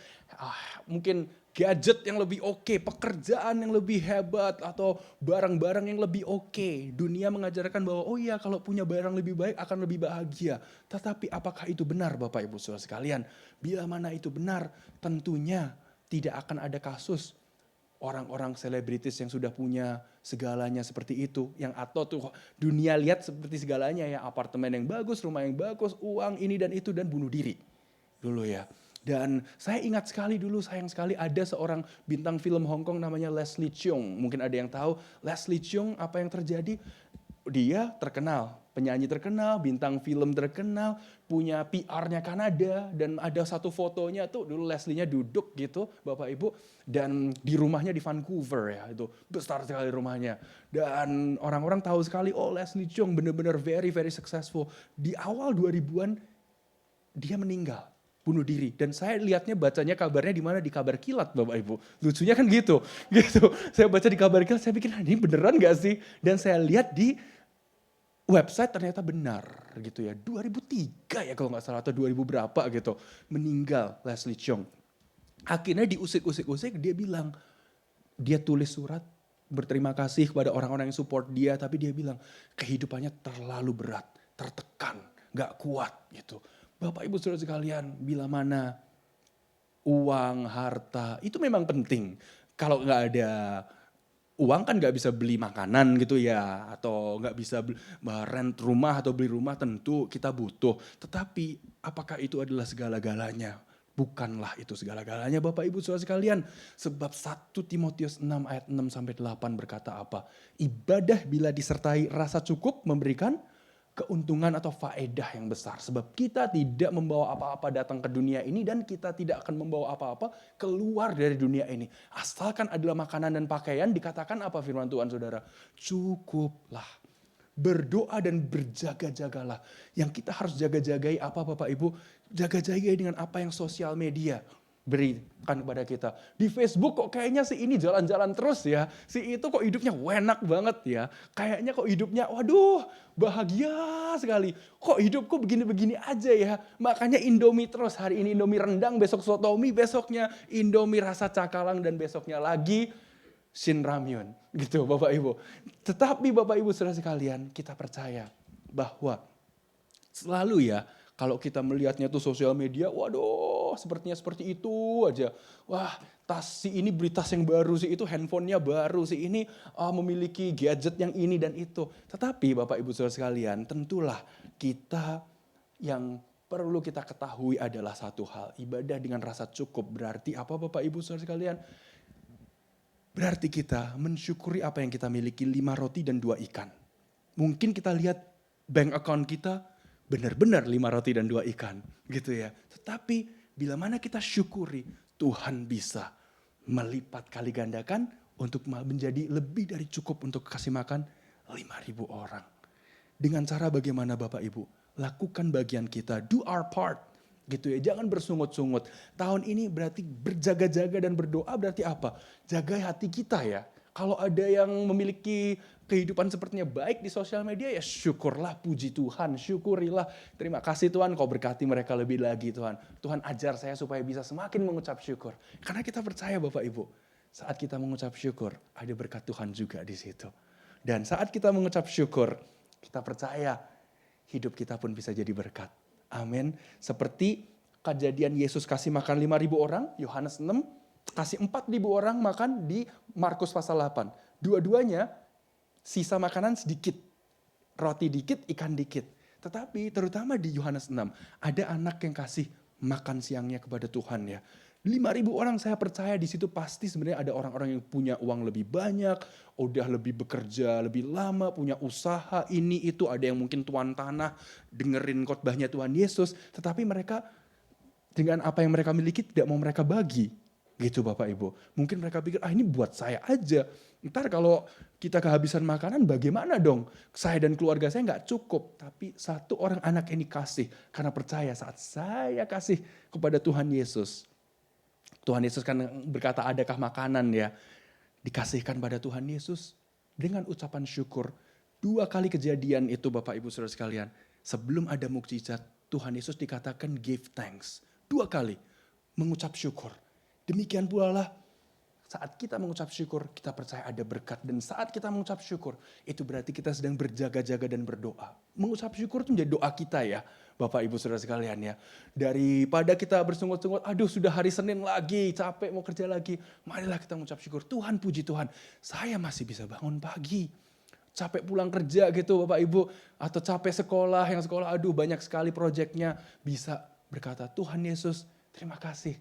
Mungkin gadget yang lebih oke, pekerjaan yang lebih hebat atau barang-barang yang lebih oke. Dunia mengajarkan bahwa oh iya kalau punya barang lebih baik akan lebih bahagia. Tetapi apakah itu benar Bapak Ibu Saudara sekalian? Bila mana itu benar, tentunya tidak akan ada kasus orang-orang selebritis yang sudah punya segalanya seperti itu. Yang atau tuh dunia lihat seperti segalanya ya. Apartemen yang bagus, rumah yang bagus, uang ini dan itu dan bunuh diri. Dulu ya. Dan saya ingat sekali dulu, sayang sekali ada seorang bintang film Hong Kong namanya Leslie Cheung. Mungkin ada yang tahu Leslie Cheung apa yang terjadi. Dia terkenal, penyanyi terkenal, bintang film terkenal, punya PR-nya Kanada. Dan ada satu fotonya tuh dulu Leslie-nya duduk gitu Bapak Ibu. Dan di rumahnya di Vancouver ya, itu besar sekali rumahnya. Dan orang-orang tahu sekali, oh Leslie Cheung benar-benar very very successful. Di awal 2000-an dia meninggal. Bunuh diri. Dan saya lihatnya bacanya kabarnya di mana di Kabar Kilat Bapak Ibu. Lucunya kan gitu. Saya baca di Kabar Kilat, saya pikir ini beneran gak sih? Dan saya lihat di website ternyata benar gitu ya. 2003 ya kalau gak salah atau 2000 berapa gitu. Meninggal Leslie Cheung. Akhirnya diusik-usik dia bilang, dia tulis surat berterima kasih kepada orang-orang yang support dia, tapi dia bilang kehidupannya terlalu berat, tertekan, gak kuat gitu. Bapak Ibu Saudara sekalian, bila mana uang, harta itu memang penting. Kalau gak ada uang kan gak bisa beli makanan gitu ya, atau gak bisa rent rumah atau beli rumah, tentu kita butuh. Tetapi apakah itu adalah segala-galanya? Bukanlah itu segala-galanya Bapak Ibu Saudara sekalian. Sebab 1 Timotius 6 ayat 6 sampai 8 berkata apa? Ibadah bila disertai rasa cukup memberikan keuntungan atau faedah yang besar. Sebab kita tidak membawa apa-apa datang ke dunia ini dan kita tidak akan membawa apa-apa keluar dari dunia ini. Asalkan adalah makanan dan pakaian, dikatakan apa firman Tuhan saudara? Cukuplah. Berdoa dan berjaga-jagalah. Yang kita harus jaga-jagai apa Bapak Ibu? Jaga-jagai dengan apa yang sosial media berikan kepada kita. Di Facebook kok kayaknya si ini jalan-jalan terus ya. Si itu kok hidupnya enak banget ya. Kayaknya kok hidupnya waduh bahagia sekali. Kok hidupku begini-begini aja ya. Makanya Indomie terus. Hari ini Indomie rendang, besok sotomi, besoknya Indomie rasa cakalang dan besoknya lagi Shin Ramyun. Gitu Bapak Ibu. Tetapi Bapak Ibu saudara sekalian, kita percaya bahwa selalu ya, kalau kita melihatnya tuh sosial media, waduh sepertinya seperti itu aja. Wah tas si ini beli tas yang baru, si itu handphonenya baru, si ini memiliki gadget yang ini dan itu. Tetapi Bapak Ibu saudara sekalian, tentulah kita yang perlu kita ketahui adalah satu hal. Ibadah dengan rasa cukup berarti apa Bapak Ibu saudara sekalian? Berarti kita mensyukuri apa yang kita miliki, 5 roti dan 2 ikan. Mungkin kita lihat bank account kita benar-benar 5 roti dan 2 ikan. Gitu ya. Tetapi bila mana kita syukuri, Tuhan bisa melipat kali gandakan untuk menjadi lebih dari cukup untuk kasih makan 5.000 orang. Dengan cara bagaimana Bapak Ibu? Lakukan bagian kita, do our part. Gitu ya, jangan bersungut-sungut. Tahun ini berarti berjaga-jaga dan berdoa berarti apa? Jaga hati kita ya. Kalau ada yang memiliki kehidupan sepertinya baik di sosial media ya syukurlah, puji Tuhan, syukurilah. Terima kasih Tuhan kau berkati mereka lebih lagi Tuhan. Tuhan ajar saya supaya bisa semakin mengucap syukur. Karena kita percaya Bapak Ibu, saat kita mengucap syukur ada berkat Tuhan juga di situ. Dan saat kita mengucap syukur, kita percaya hidup kita pun bisa jadi berkat. Amin. Seperti kejadian Yesus kasih makan 5.000 orang, Yohanes 6, kasih 4.000 orang makan di Markus pasal 8. Dua-duanya sisa makanan sedikit. Roti dikit, ikan dikit. Tetapi terutama di Yohanes 6, ada anak yang kasih makan siangnya kepada Tuhan ya. 5.000 orang saya percaya di situ pasti sebenarnya ada orang-orang yang punya uang lebih banyak, udah lebih bekerja lebih lama, punya usaha ini itu, ada yang mungkin tuan tanah dengerin khotbahnya Tuhan Yesus, tetapi mereka dengan apa yang mereka miliki tidak mau mereka bagi. Gitu Bapak Ibu. Mungkin mereka pikir ini buat saya aja. Ntar kalau kita kehabisan makanan bagaimana dong? Saya dan keluarga saya nggak cukup. Tapi satu orang anak ini kasih karena percaya saat saya kasih kepada Tuhan Yesus. Tuhan Yesus kan berkata adakah makanan ya. Dikasihkan pada Tuhan Yesus dengan ucapan syukur. 2 kali kejadian itu Bapak Ibu Saudara sekalian. Sebelum ada mukjizat Tuhan Yesus dikatakan give thanks. 2 kali mengucap syukur. Demikian pula lah saat kita mengucap syukur kita percaya ada berkat. Dan saat kita mengucap syukur itu berarti kita sedang berjaga-jaga dan berdoa. Mengucap syukur itu menjadi doa kita ya Bapak Ibu Saudara sekalian ya. Daripada kita bersungut-sungut, aduh sudah hari Senin lagi, capek mau kerja lagi. Marilah kita mengucap syukur, Tuhan puji Tuhan, saya masih bisa bangun pagi. Capek pulang kerja gitu Bapak Ibu, atau capek sekolah, yang sekolah aduh banyak sekali proyeknya. Bisa berkata, Tuhan Yesus terima kasih,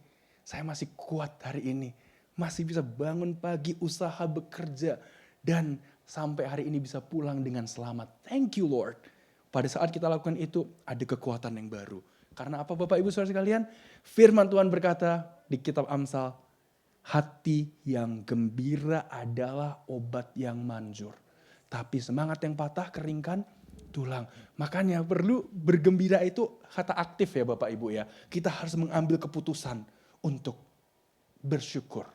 saya masih kuat hari ini. Masih bisa bangun pagi, usaha, bekerja. Dan sampai hari ini bisa pulang dengan selamat. Thank you Lord. Pada saat kita lakukan itu ada kekuatan yang baru. Karena apa Bapak Ibu Saudara sekalian? Firman Tuhan berkata di kitab Amsal, hati yang gembira adalah obat yang manjur. Tapi semangat yang patah keringkan tulang. Makanya perlu bergembira itu kata aktif ya Bapak Ibu ya. Kita harus mengambil keputusan untuk bersyukur.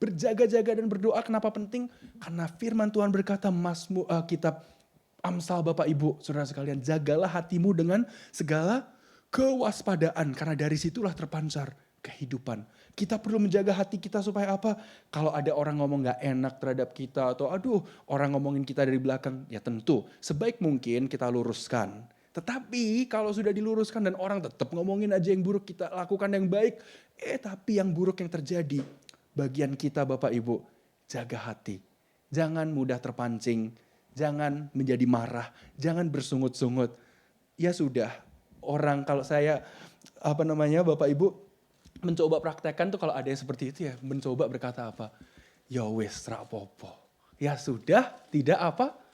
Berjaga-jaga dan berdoa kenapa penting? Karena firman Tuhan berkata kitab Amsal Bapak Ibu, saudara sekalian, jagalah hatimu dengan segala kewaspadaan. Karena dari situlah terpancar kehidupan. Kita perlu menjaga hati kita supaya apa? Kalau ada orang ngomong gak enak terhadap kita atau aduh orang ngomongin kita dari belakang, ya tentu sebaik mungkin kita luruskan. Tetapi kalau sudah diluruskan dan orang tetap ngomongin aja yang buruk, kita lakukan yang baik, tapi yang buruk yang terjadi, bagian kita Bapak Ibu, jaga hati. Jangan mudah terpancing, jangan menjadi marah, jangan bersungut-sungut. Ya sudah, orang kalau saya Bapak Ibu mencoba praktekkan tuh kalau ada yang seperti itu ya, mencoba berkata apa? Ya wes rapopo. Ya sudah, tidak apa?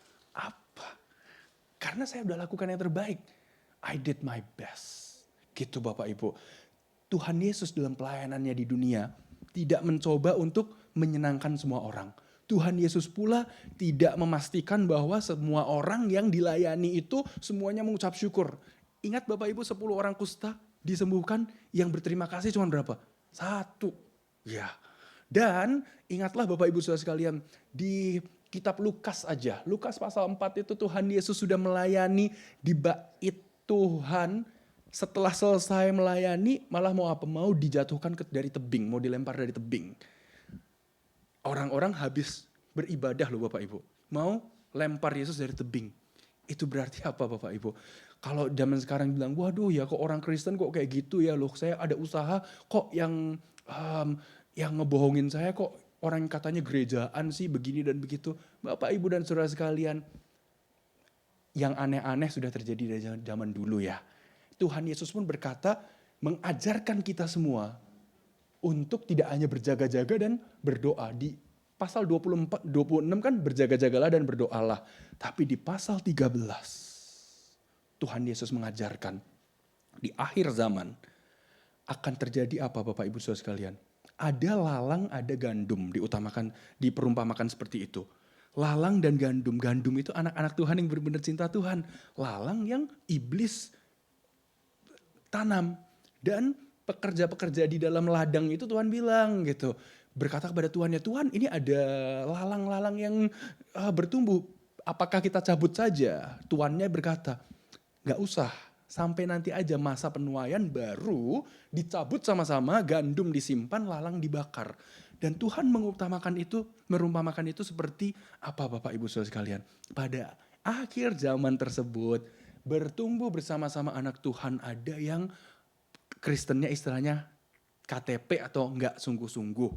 Karena saya udah lakukan yang terbaik. I did my best. Gitu Bapak Ibu. Tuhan Yesus dalam pelayanannya di dunia tidak mencoba untuk menyenangkan semua orang. Tuhan Yesus pula tidak memastikan bahwa semua orang yang dilayani itu semuanya mengucap syukur. Ingat Bapak Ibu 10 orang kusta disembuhkan, yang berterima kasih cuma berapa? 1. Ya. Dan ingatlah Bapak Ibu Saudara sekalian, di kitab Lukas aja, Lukas pasal 4 itu Tuhan Yesus sudah melayani di bait Tuhan. Setelah selesai melayani malah mau apa? Mau dijatuhkan dari tebing, mau dilempar dari tebing. Orang-orang habis beribadah loh Bapak Ibu. Mau lempar Yesus dari tebing. Itu berarti apa Bapak Ibu? Kalau zaman sekarang bilang, waduh ya kok orang Kristen kok kayak gitu ya loh. Saya ada usaha kok yang ngebohongin saya kok orang katanya gerejaan sih begini dan begitu. Bapak Ibu dan saudara sekalian, yang aneh-aneh sudah terjadi dari zaman dulu ya. Tuhan Yesus pun berkata, mengajarkan kita semua untuk tidak hanya berjaga-jaga dan berdoa. Di pasal 26 kan berjaga-jagalah dan berdoalah. Tapi di pasal 13 Tuhan Yesus mengajarkan di akhir zaman akan terjadi apa Bapak Ibu Saudara sekalian? Ada lalang, ada gandum, diperumpamakan seperti itu. Lalang dan gandum. Gandum itu anak-anak Tuhan yang benar-benar cinta Tuhan. Lalang yang iblis tanam. Dan pekerja-pekerja di dalam ladang itu Tuhan bilang gitu. Berkata kepada Tuhan, ya Tuhan ini ada lalang-lalang yang bertumbuh. Apakah kita cabut saja? Tuannya berkata, gak usah. Sampai nanti aja masa penuaian baru dicabut sama-sama, gandum disimpan, lalang dibakar. Dan Tuhan merumpamakan itu seperti apa Bapak Ibu Saudara sekalian? Pada akhir zaman tersebut bertumbuh bersama-sama anak Tuhan, ada yang Kristennya istilahnya KTP atau enggak sungguh-sungguh.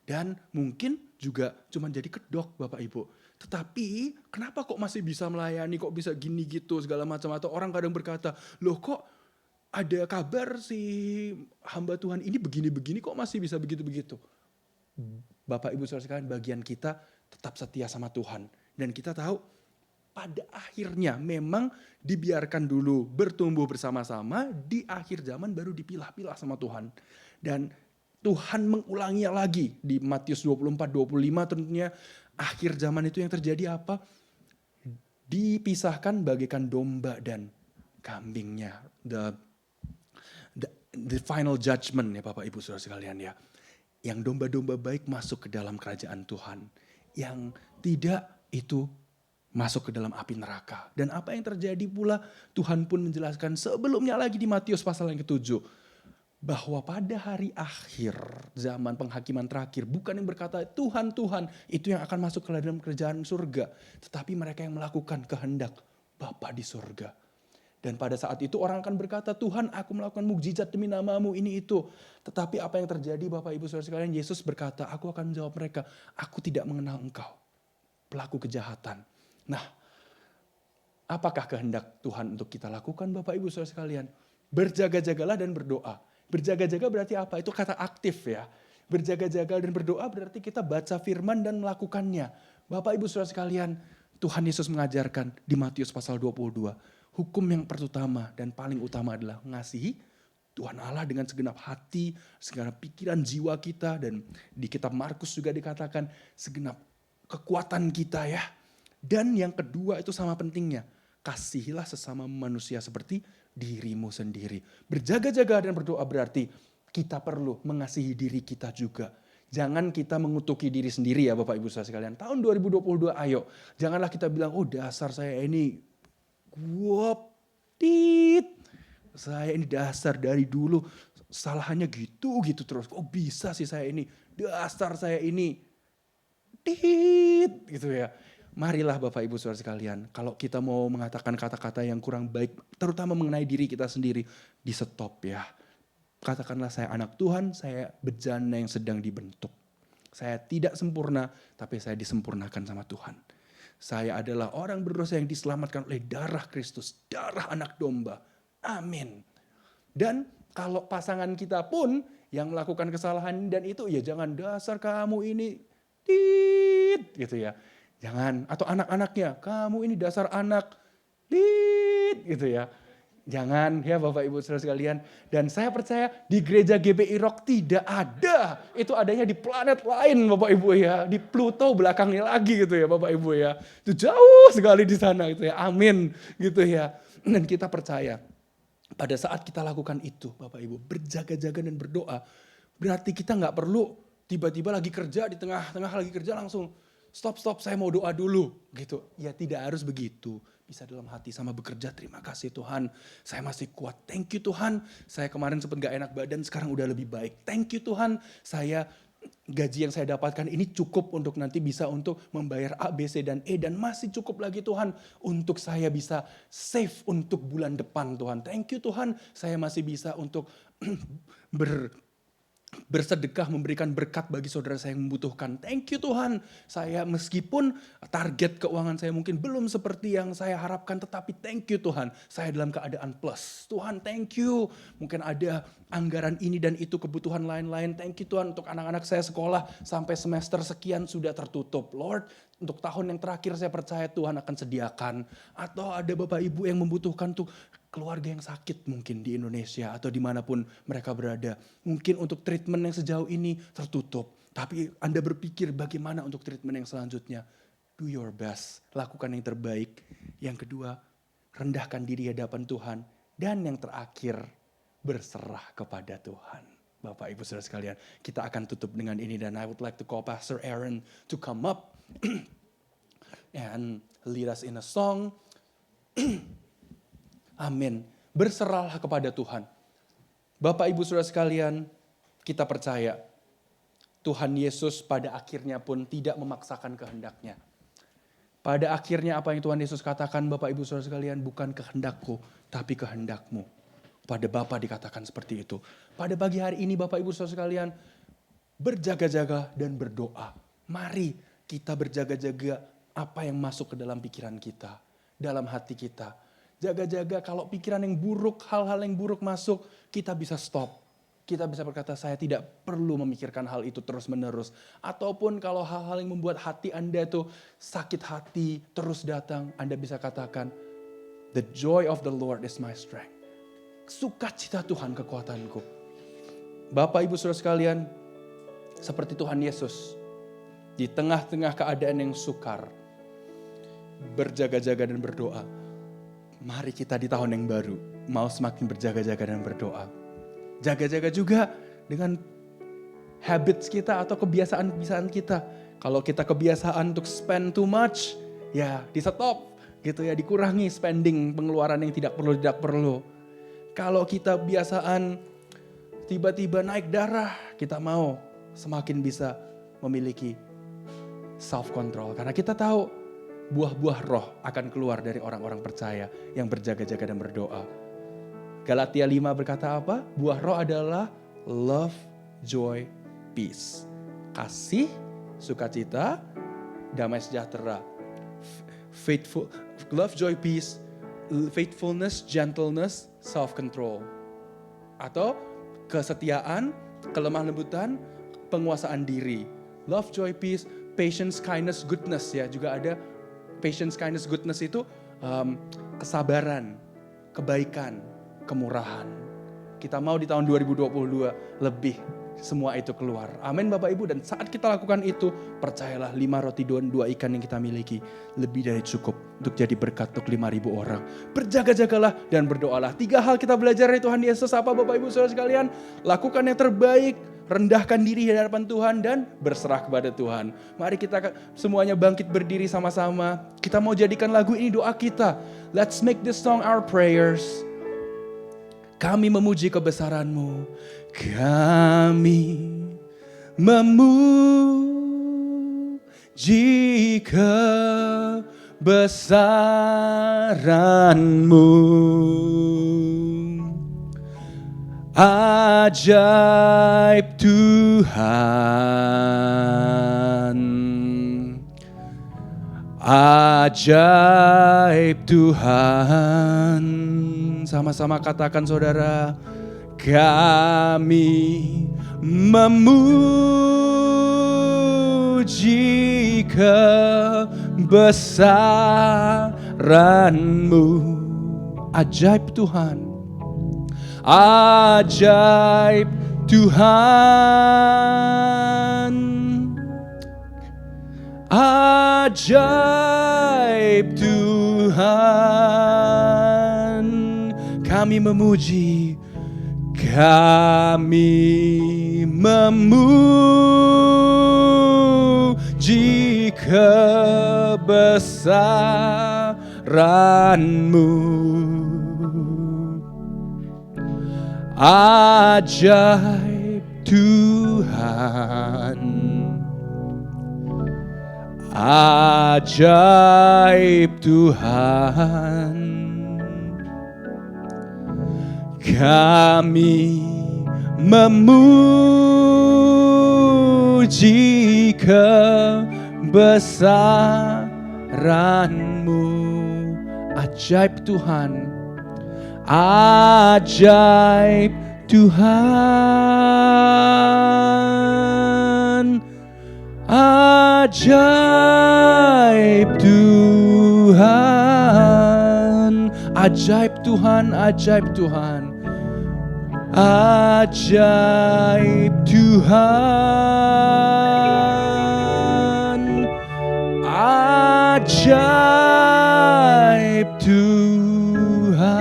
Dan mungkin juga cuma jadi kedok Bapak Ibu. Tetapi kenapa kok masih bisa melayani, kok bisa gini gitu segala macam. Atau orang kadang berkata, loh kok ada kabar si hamba Tuhan ini begini-begini kok masih bisa begitu-begitu. Bapak Ibu Saudara sekalian, bagian kita tetap setia sama Tuhan. Dan kita tahu pada akhirnya memang dibiarkan dulu bertumbuh bersama-sama, di akhir zaman baru dipilah-pilah sama Tuhan. Dan Tuhan mengulanginya lagi di Matius 24-25 tentunya akhir zaman itu yang terjadi apa? Dipisahkan bagaikan domba dan kambingnya. The final judgment ya Bapak Ibu Saudara sekalian ya. Yang domba-domba baik masuk ke dalam kerajaan Tuhan. Yang tidak itu masuk ke dalam api neraka. Dan apa yang terjadi pula Tuhan pun menjelaskan sebelumnya lagi di Matius pasal yang ke-7. Bahwa pada hari akhir zaman penghakiman terakhir bukan yang berkata Tuhan, Tuhan itu yang akan masuk ke dalam kerajaan surga. Tetapi mereka yang melakukan kehendak Bapa di surga. Dan pada saat itu orang akan berkata, Tuhan aku melakukan mukjizat demi namamu ini itu. Tetapi apa yang terjadi Bapak Ibu Saudara sekalian, Yesus berkata, aku akan menjawab mereka, aku tidak mengenal engkau, pelaku kejahatan. Nah, apakah kehendak Tuhan untuk kita lakukan Bapak Ibu Saudara sekalian? Berjaga-jagalah dan berdoa. Berjaga-jaga berarti apa? Itu kata aktif ya. Berjaga-jaga dan berdoa berarti kita baca firman dan melakukannya. Bapak Ibu Saudara sekalian, Tuhan Yesus mengajarkan di Matius pasal 22. Hukum yang pertama dan paling utama adalah mengasihi Tuhan Allah dengan segenap hati, segenap pikiran jiwa kita. Dan di kitab Markus juga dikatakan segenap kekuatan kita ya. Dan yang kedua itu sama pentingnya. Kasihilah sesama manusia seperti dirimu sendiri. Berjaga-jaga dan berdoa berarti kita perlu mengasihi diri kita juga. Jangan kita mengutuki diri sendiri ya Bapak Ibu Saudara sekalian. Tahun 2022 ayo. Janganlah kita bilang, oh dasar saya ini Saya ini dasar dari dulu salahannya gitu terus. Kok bisa sih saya ini? Dasar saya ini. Gitu ya. Marilah Bapak Ibu Saudara sekalian, kalau kita mau mengatakan kata-kata yang kurang baik, terutama mengenai diri kita sendiri, di stop ya. Katakanlah saya anak Tuhan, saya bejana yang sedang dibentuk. Saya tidak sempurna, tapi saya disempurnakan sama Tuhan. Saya adalah orang berdosa yang diselamatkan oleh darah Kristus, darah anak domba. Amin. Dan kalau pasangan kita pun yang melakukan kesalahan dan itu, ya jangan dasar kamu ini, gitu ya. Jangan, atau anak-anaknya, kamu ini dasar anak, gitu ya. Jangan ya Bapak Ibu Saudara sekalian. Dan saya percaya di gereja GBI Rock tidak ada. Itu adanya di planet lain Bapak Ibu ya. Di Pluto belakangnya lagi gitu ya Bapak Ibu ya. Itu jauh sekali di sana gitu ya. Amin gitu ya. Dan kita percaya pada saat kita lakukan itu Bapak Ibu, berjaga-jaga dan berdoa. Berarti kita gak perlu tiba-tiba lagi kerja, di tengah-tengah lagi kerja langsung stop saya mau doa dulu gitu. Ya tidak harus begitu. Bisa dalam hati sama bekerja, terima kasih Tuhan. Saya masih kuat, thank you Tuhan. Saya kemarin sempat gak enak badan, sekarang udah lebih baik. Thank you Tuhan, saya gaji yang saya dapatkan ini cukup untuk nanti bisa untuk membayar A, B, C, dan E. Dan masih cukup lagi Tuhan untuk saya bisa save untuk bulan depan Tuhan. Thank you Tuhan, saya masih bisa untuk bersedekah, memberikan berkat bagi saudara saya yang membutuhkan. Thank you Tuhan. Saya meskipun target keuangan saya mungkin belum seperti yang saya harapkan, tetapi thank you Tuhan. Saya dalam keadaan plus. Tuhan thank you. Mungkin ada anggaran ini dan itu, kebutuhan lain-lain. Thank you Tuhan, untuk anak-anak saya sekolah sampai semester sekian sudah tertutup. Lord, untuk tahun yang terakhir saya percaya Tuhan akan sediakan. Atau ada Bapak Ibu yang membutuhkan tuh keluarga yang sakit mungkin di Indonesia atau dimanapun mereka berada. Mungkin untuk treatment yang sejauh ini tertutup. Tapi Anda berpikir bagaimana untuk treatment yang selanjutnya. Do your best, lakukan yang terbaik. Yang kedua, rendahkan diri di hadapan Tuhan. Dan yang terakhir, berserah kepada Tuhan. Bapak Ibu Saudara sekalian, kita akan tutup dengan ini. Dan I would like to call Pastor Aaron to come up and lead us in a song. Amin. Berserahlah kepada Tuhan. Bapak Ibu Saudara sekalian, kita percaya Tuhan Yesus pada akhirnya pun tidak memaksakan kehendaknya. Pada akhirnya apa yang Tuhan Yesus katakan, Bapak Ibu Saudara sekalian, bukan kehendakku tapi kehendakmu. Pada Bapa dikatakan seperti itu. Pada pagi hari ini Bapak Ibu Saudara sekalian, berjaga-jaga dan berdoa. Mari kita berjaga-jaga apa yang masuk ke dalam pikiran kita, dalam hati kita. Jaga-jaga kalau pikiran yang buruk, hal-hal yang buruk masuk, kita bisa stop. Kita bisa berkata, saya tidak perlu memikirkan hal itu terus-menerus. Ataupun kalau hal-hal yang membuat hati Anda itu sakit hati terus datang, Anda bisa katakan, the joy of the Lord is my strength. Sukacita Tuhan kekuatanku. Bapak Ibu Saudara sekalian, seperti Tuhan Yesus, di tengah-tengah keadaan yang sukar, berjaga-jaga dan berdoa. Mari kita di tahun yang baru mau semakin berjaga-jaga dan berdoa. Jaga-jaga juga dengan habits kita atau kebiasaan-kebiasaan kita. Kalau kita kebiasaan untuk spend too much, ya di stop gitu ya, dikurangi spending, pengeluaran yang tidak perlu. Kalau kita kebiasaan tiba-tiba naik darah, kita mau semakin bisa memiliki self control. Karena kita tahu buah-buah roh akan keluar dari orang-orang percaya yang berjaga-jaga dan berdoa. Galatia 5 berkata apa? Buah roh adalah love, joy, peace. Kasih, sukacita, damai sejahtera. Faithful, love, joy, peace, faithfulness, gentleness, self-control. Atau kesetiaan, kelemah lembutan, penguasaan diri. Love, joy, peace, patience, kindness, goodness ya juga ada. Patience, kindness, goodness itu kesabaran, kebaikan, kemurahan. Kita mau di tahun 2022 lebih semua itu keluar. Amin Bapak Ibu. Dan saat kita lakukan itu, percayalah 5 roti dan 2 ikan yang kita miliki lebih dari cukup untuk jadi berkat untuk 5.000 orang. Berjaga-jagalah dan berdoalah. 3 hal kita belajar dari Tuhan Yesus apa Bapak Ibu Saudara sekalian? Lakukan yang terbaik, rendahkan diri di hadapan Tuhan dan berserah kepada Tuhan. Mari kita semuanya bangkit berdiri sama-sama. Kita mau jadikan lagu ini doa kita. Let's make this song our prayers. Kami memuji kebesaran-Mu. Kami memuji kebesaran-Mu. Ajaib Tuhan, ajaib Tuhan. Sama-sama katakan saudara, kami memuji kebesaran-Mu. Ajaib Tuhan, ajaib Tuhan, ajaib Tuhan. Kami memuji, kami memuji kebesaran-Mu. Ajaib Tuhan, ajaib Tuhan. Kami memuji kebesaran-Mu. Ajaib Tuhan, ajaib Tuhan, ajaib Tuhan, ajaib Tuhan, ajaib Tuhan, ajaib Tuhan, ajaib Tuhan.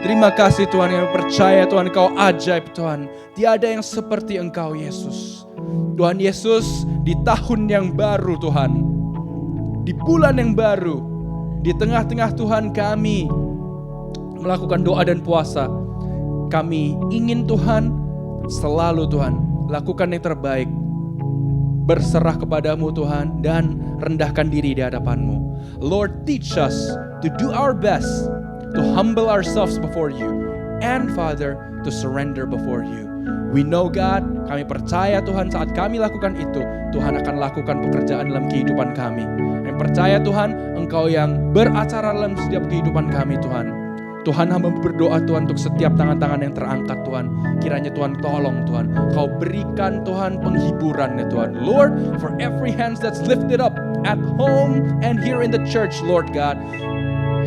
Terima kasih Tuhan, yang percaya Tuhan Engkau ajaib Tuhan. Tiada yang seperti Engkau Yesus. Tuhan Yesus, di tahun yang baru Tuhan, di bulan yang baru, di tengah-tengah Tuhan kami melakukan doa dan puasa. Kami ingin Tuhan selalu Tuhan lakukan yang terbaik, berserah kepadamu Tuhan, dan rendahkan diri di hadapan-Mu. Lord, teach us to do our best, to humble ourselves before you, and Father, to surrender before you. We know God, kami percaya Tuhan saat kami lakukan itu, Tuhan akan lakukan pekerjaan dalam kehidupan kami. Kami percaya Tuhan, Engkau yang beracara dalam setiap kehidupan kami Tuhan. Tuhan, hamba berdoa Tuhan untuk setiap tangan-tangan yang terangkat Tuhan. Kiranya Tuhan tolong Tuhan, Kau berikan Tuhan penghiburan ya Tuhan. Lord, for every hand that's lifted up at home and here in the church, Lord God,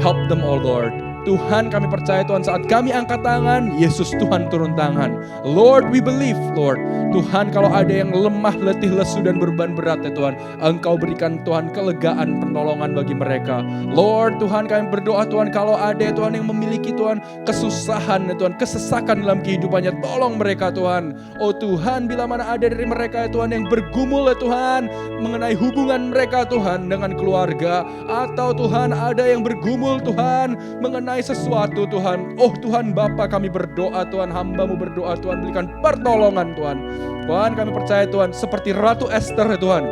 help them all Lord. Tuhan, kami percaya Tuhan saat kami angkat tangan, Yesus Tuhan turun tangan. Lord, we believe Lord. Tuhan, kalau ada yang lemah, letih, lesu dan beban berat ya Tuhan, Engkau berikan Tuhan kelegaan, penolongan bagi mereka. Lord, Tuhan, kami berdoa Tuhan, kalau ada ya Tuhan yang memiliki Tuhan kesusahan ya Tuhan, kesesakan dalam kehidupannya, tolong mereka Tuhan. Oh Tuhan, bila mana ada dari mereka ya Tuhan yang bergumul ya Tuhan, mengenai hubungan mereka Tuhan dengan keluarga, atau Tuhan ada yang bergumul Tuhan mengenai sesuatu Tuhan. Oh Tuhan Bapa, kami berdoa Tuhan, hamba-Mu berdoa Tuhan, berikan pertolongan Tuhan. Tuhan, kami percaya Tuhan seperti Ratu Esther ya Tuhan,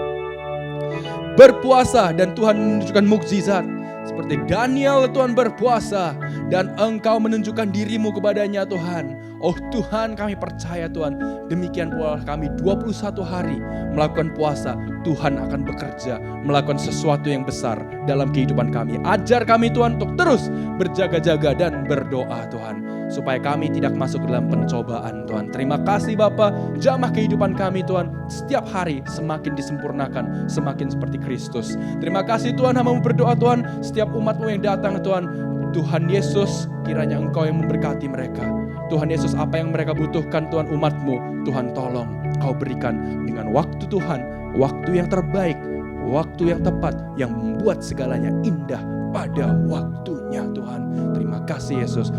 berpuasa dan Tuhan menunjukkan mukjizat. Seperti Daniel Tuhan berpuasa dan Engkau menunjukkan diri-Mu kepadanya Tuhan. Oh Tuhan, kami percaya Tuhan, demikian pula kami 21 hari melakukan puasa, Tuhan akan bekerja, melakukan sesuatu yang besar dalam kehidupan kami. Ajar kami Tuhan untuk terus berjaga-jaga dan berdoa Tuhan, supaya kami tidak masuk dalam pencobaan Tuhan. Terima kasih Bapa, jamah kehidupan kami Tuhan, setiap hari semakin disempurnakan, semakin seperti Kristus. Terima kasih Tuhan, hamba-Mu berdoa Tuhan, setiap umat-Mu yang datang Tuhan, Tuhan Yesus, kiranya Engkau yang memberkati mereka. Tuhan Yesus, apa yang mereka butuhkan Tuhan, umat-Mu, Tuhan tolong Kau berikan dengan waktu Tuhan, waktu yang terbaik, waktu yang tepat, yang membuat segalanya indah pada waktunya Tuhan. Terima kasih Yesus.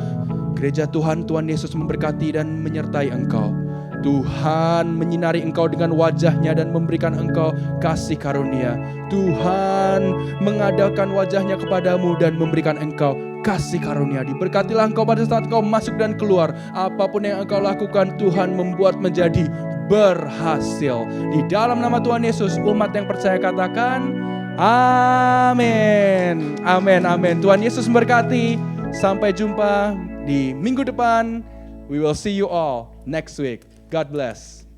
Gereja Tuhan, Tuhan Yesus memberkati dan menyertai Engkau. Tuhan menyinari engkau dengan wajahnya dan memberikan engkau kasih karunia. Tuhan mengadakan wajahnya kepadamu dan memberikan engkau kasih karunia. Diberkatilah engkau pada saat engkau masuk dan keluar. Apapun yang engkau lakukan, Tuhan membuat menjadi berhasil. Di dalam nama Tuhan Yesus, umat yang percaya katakan, amin. Amin, amin. Tuhan Yesus memberkati. Sampai jumpa di minggu depan. We will see you all next week. God bless.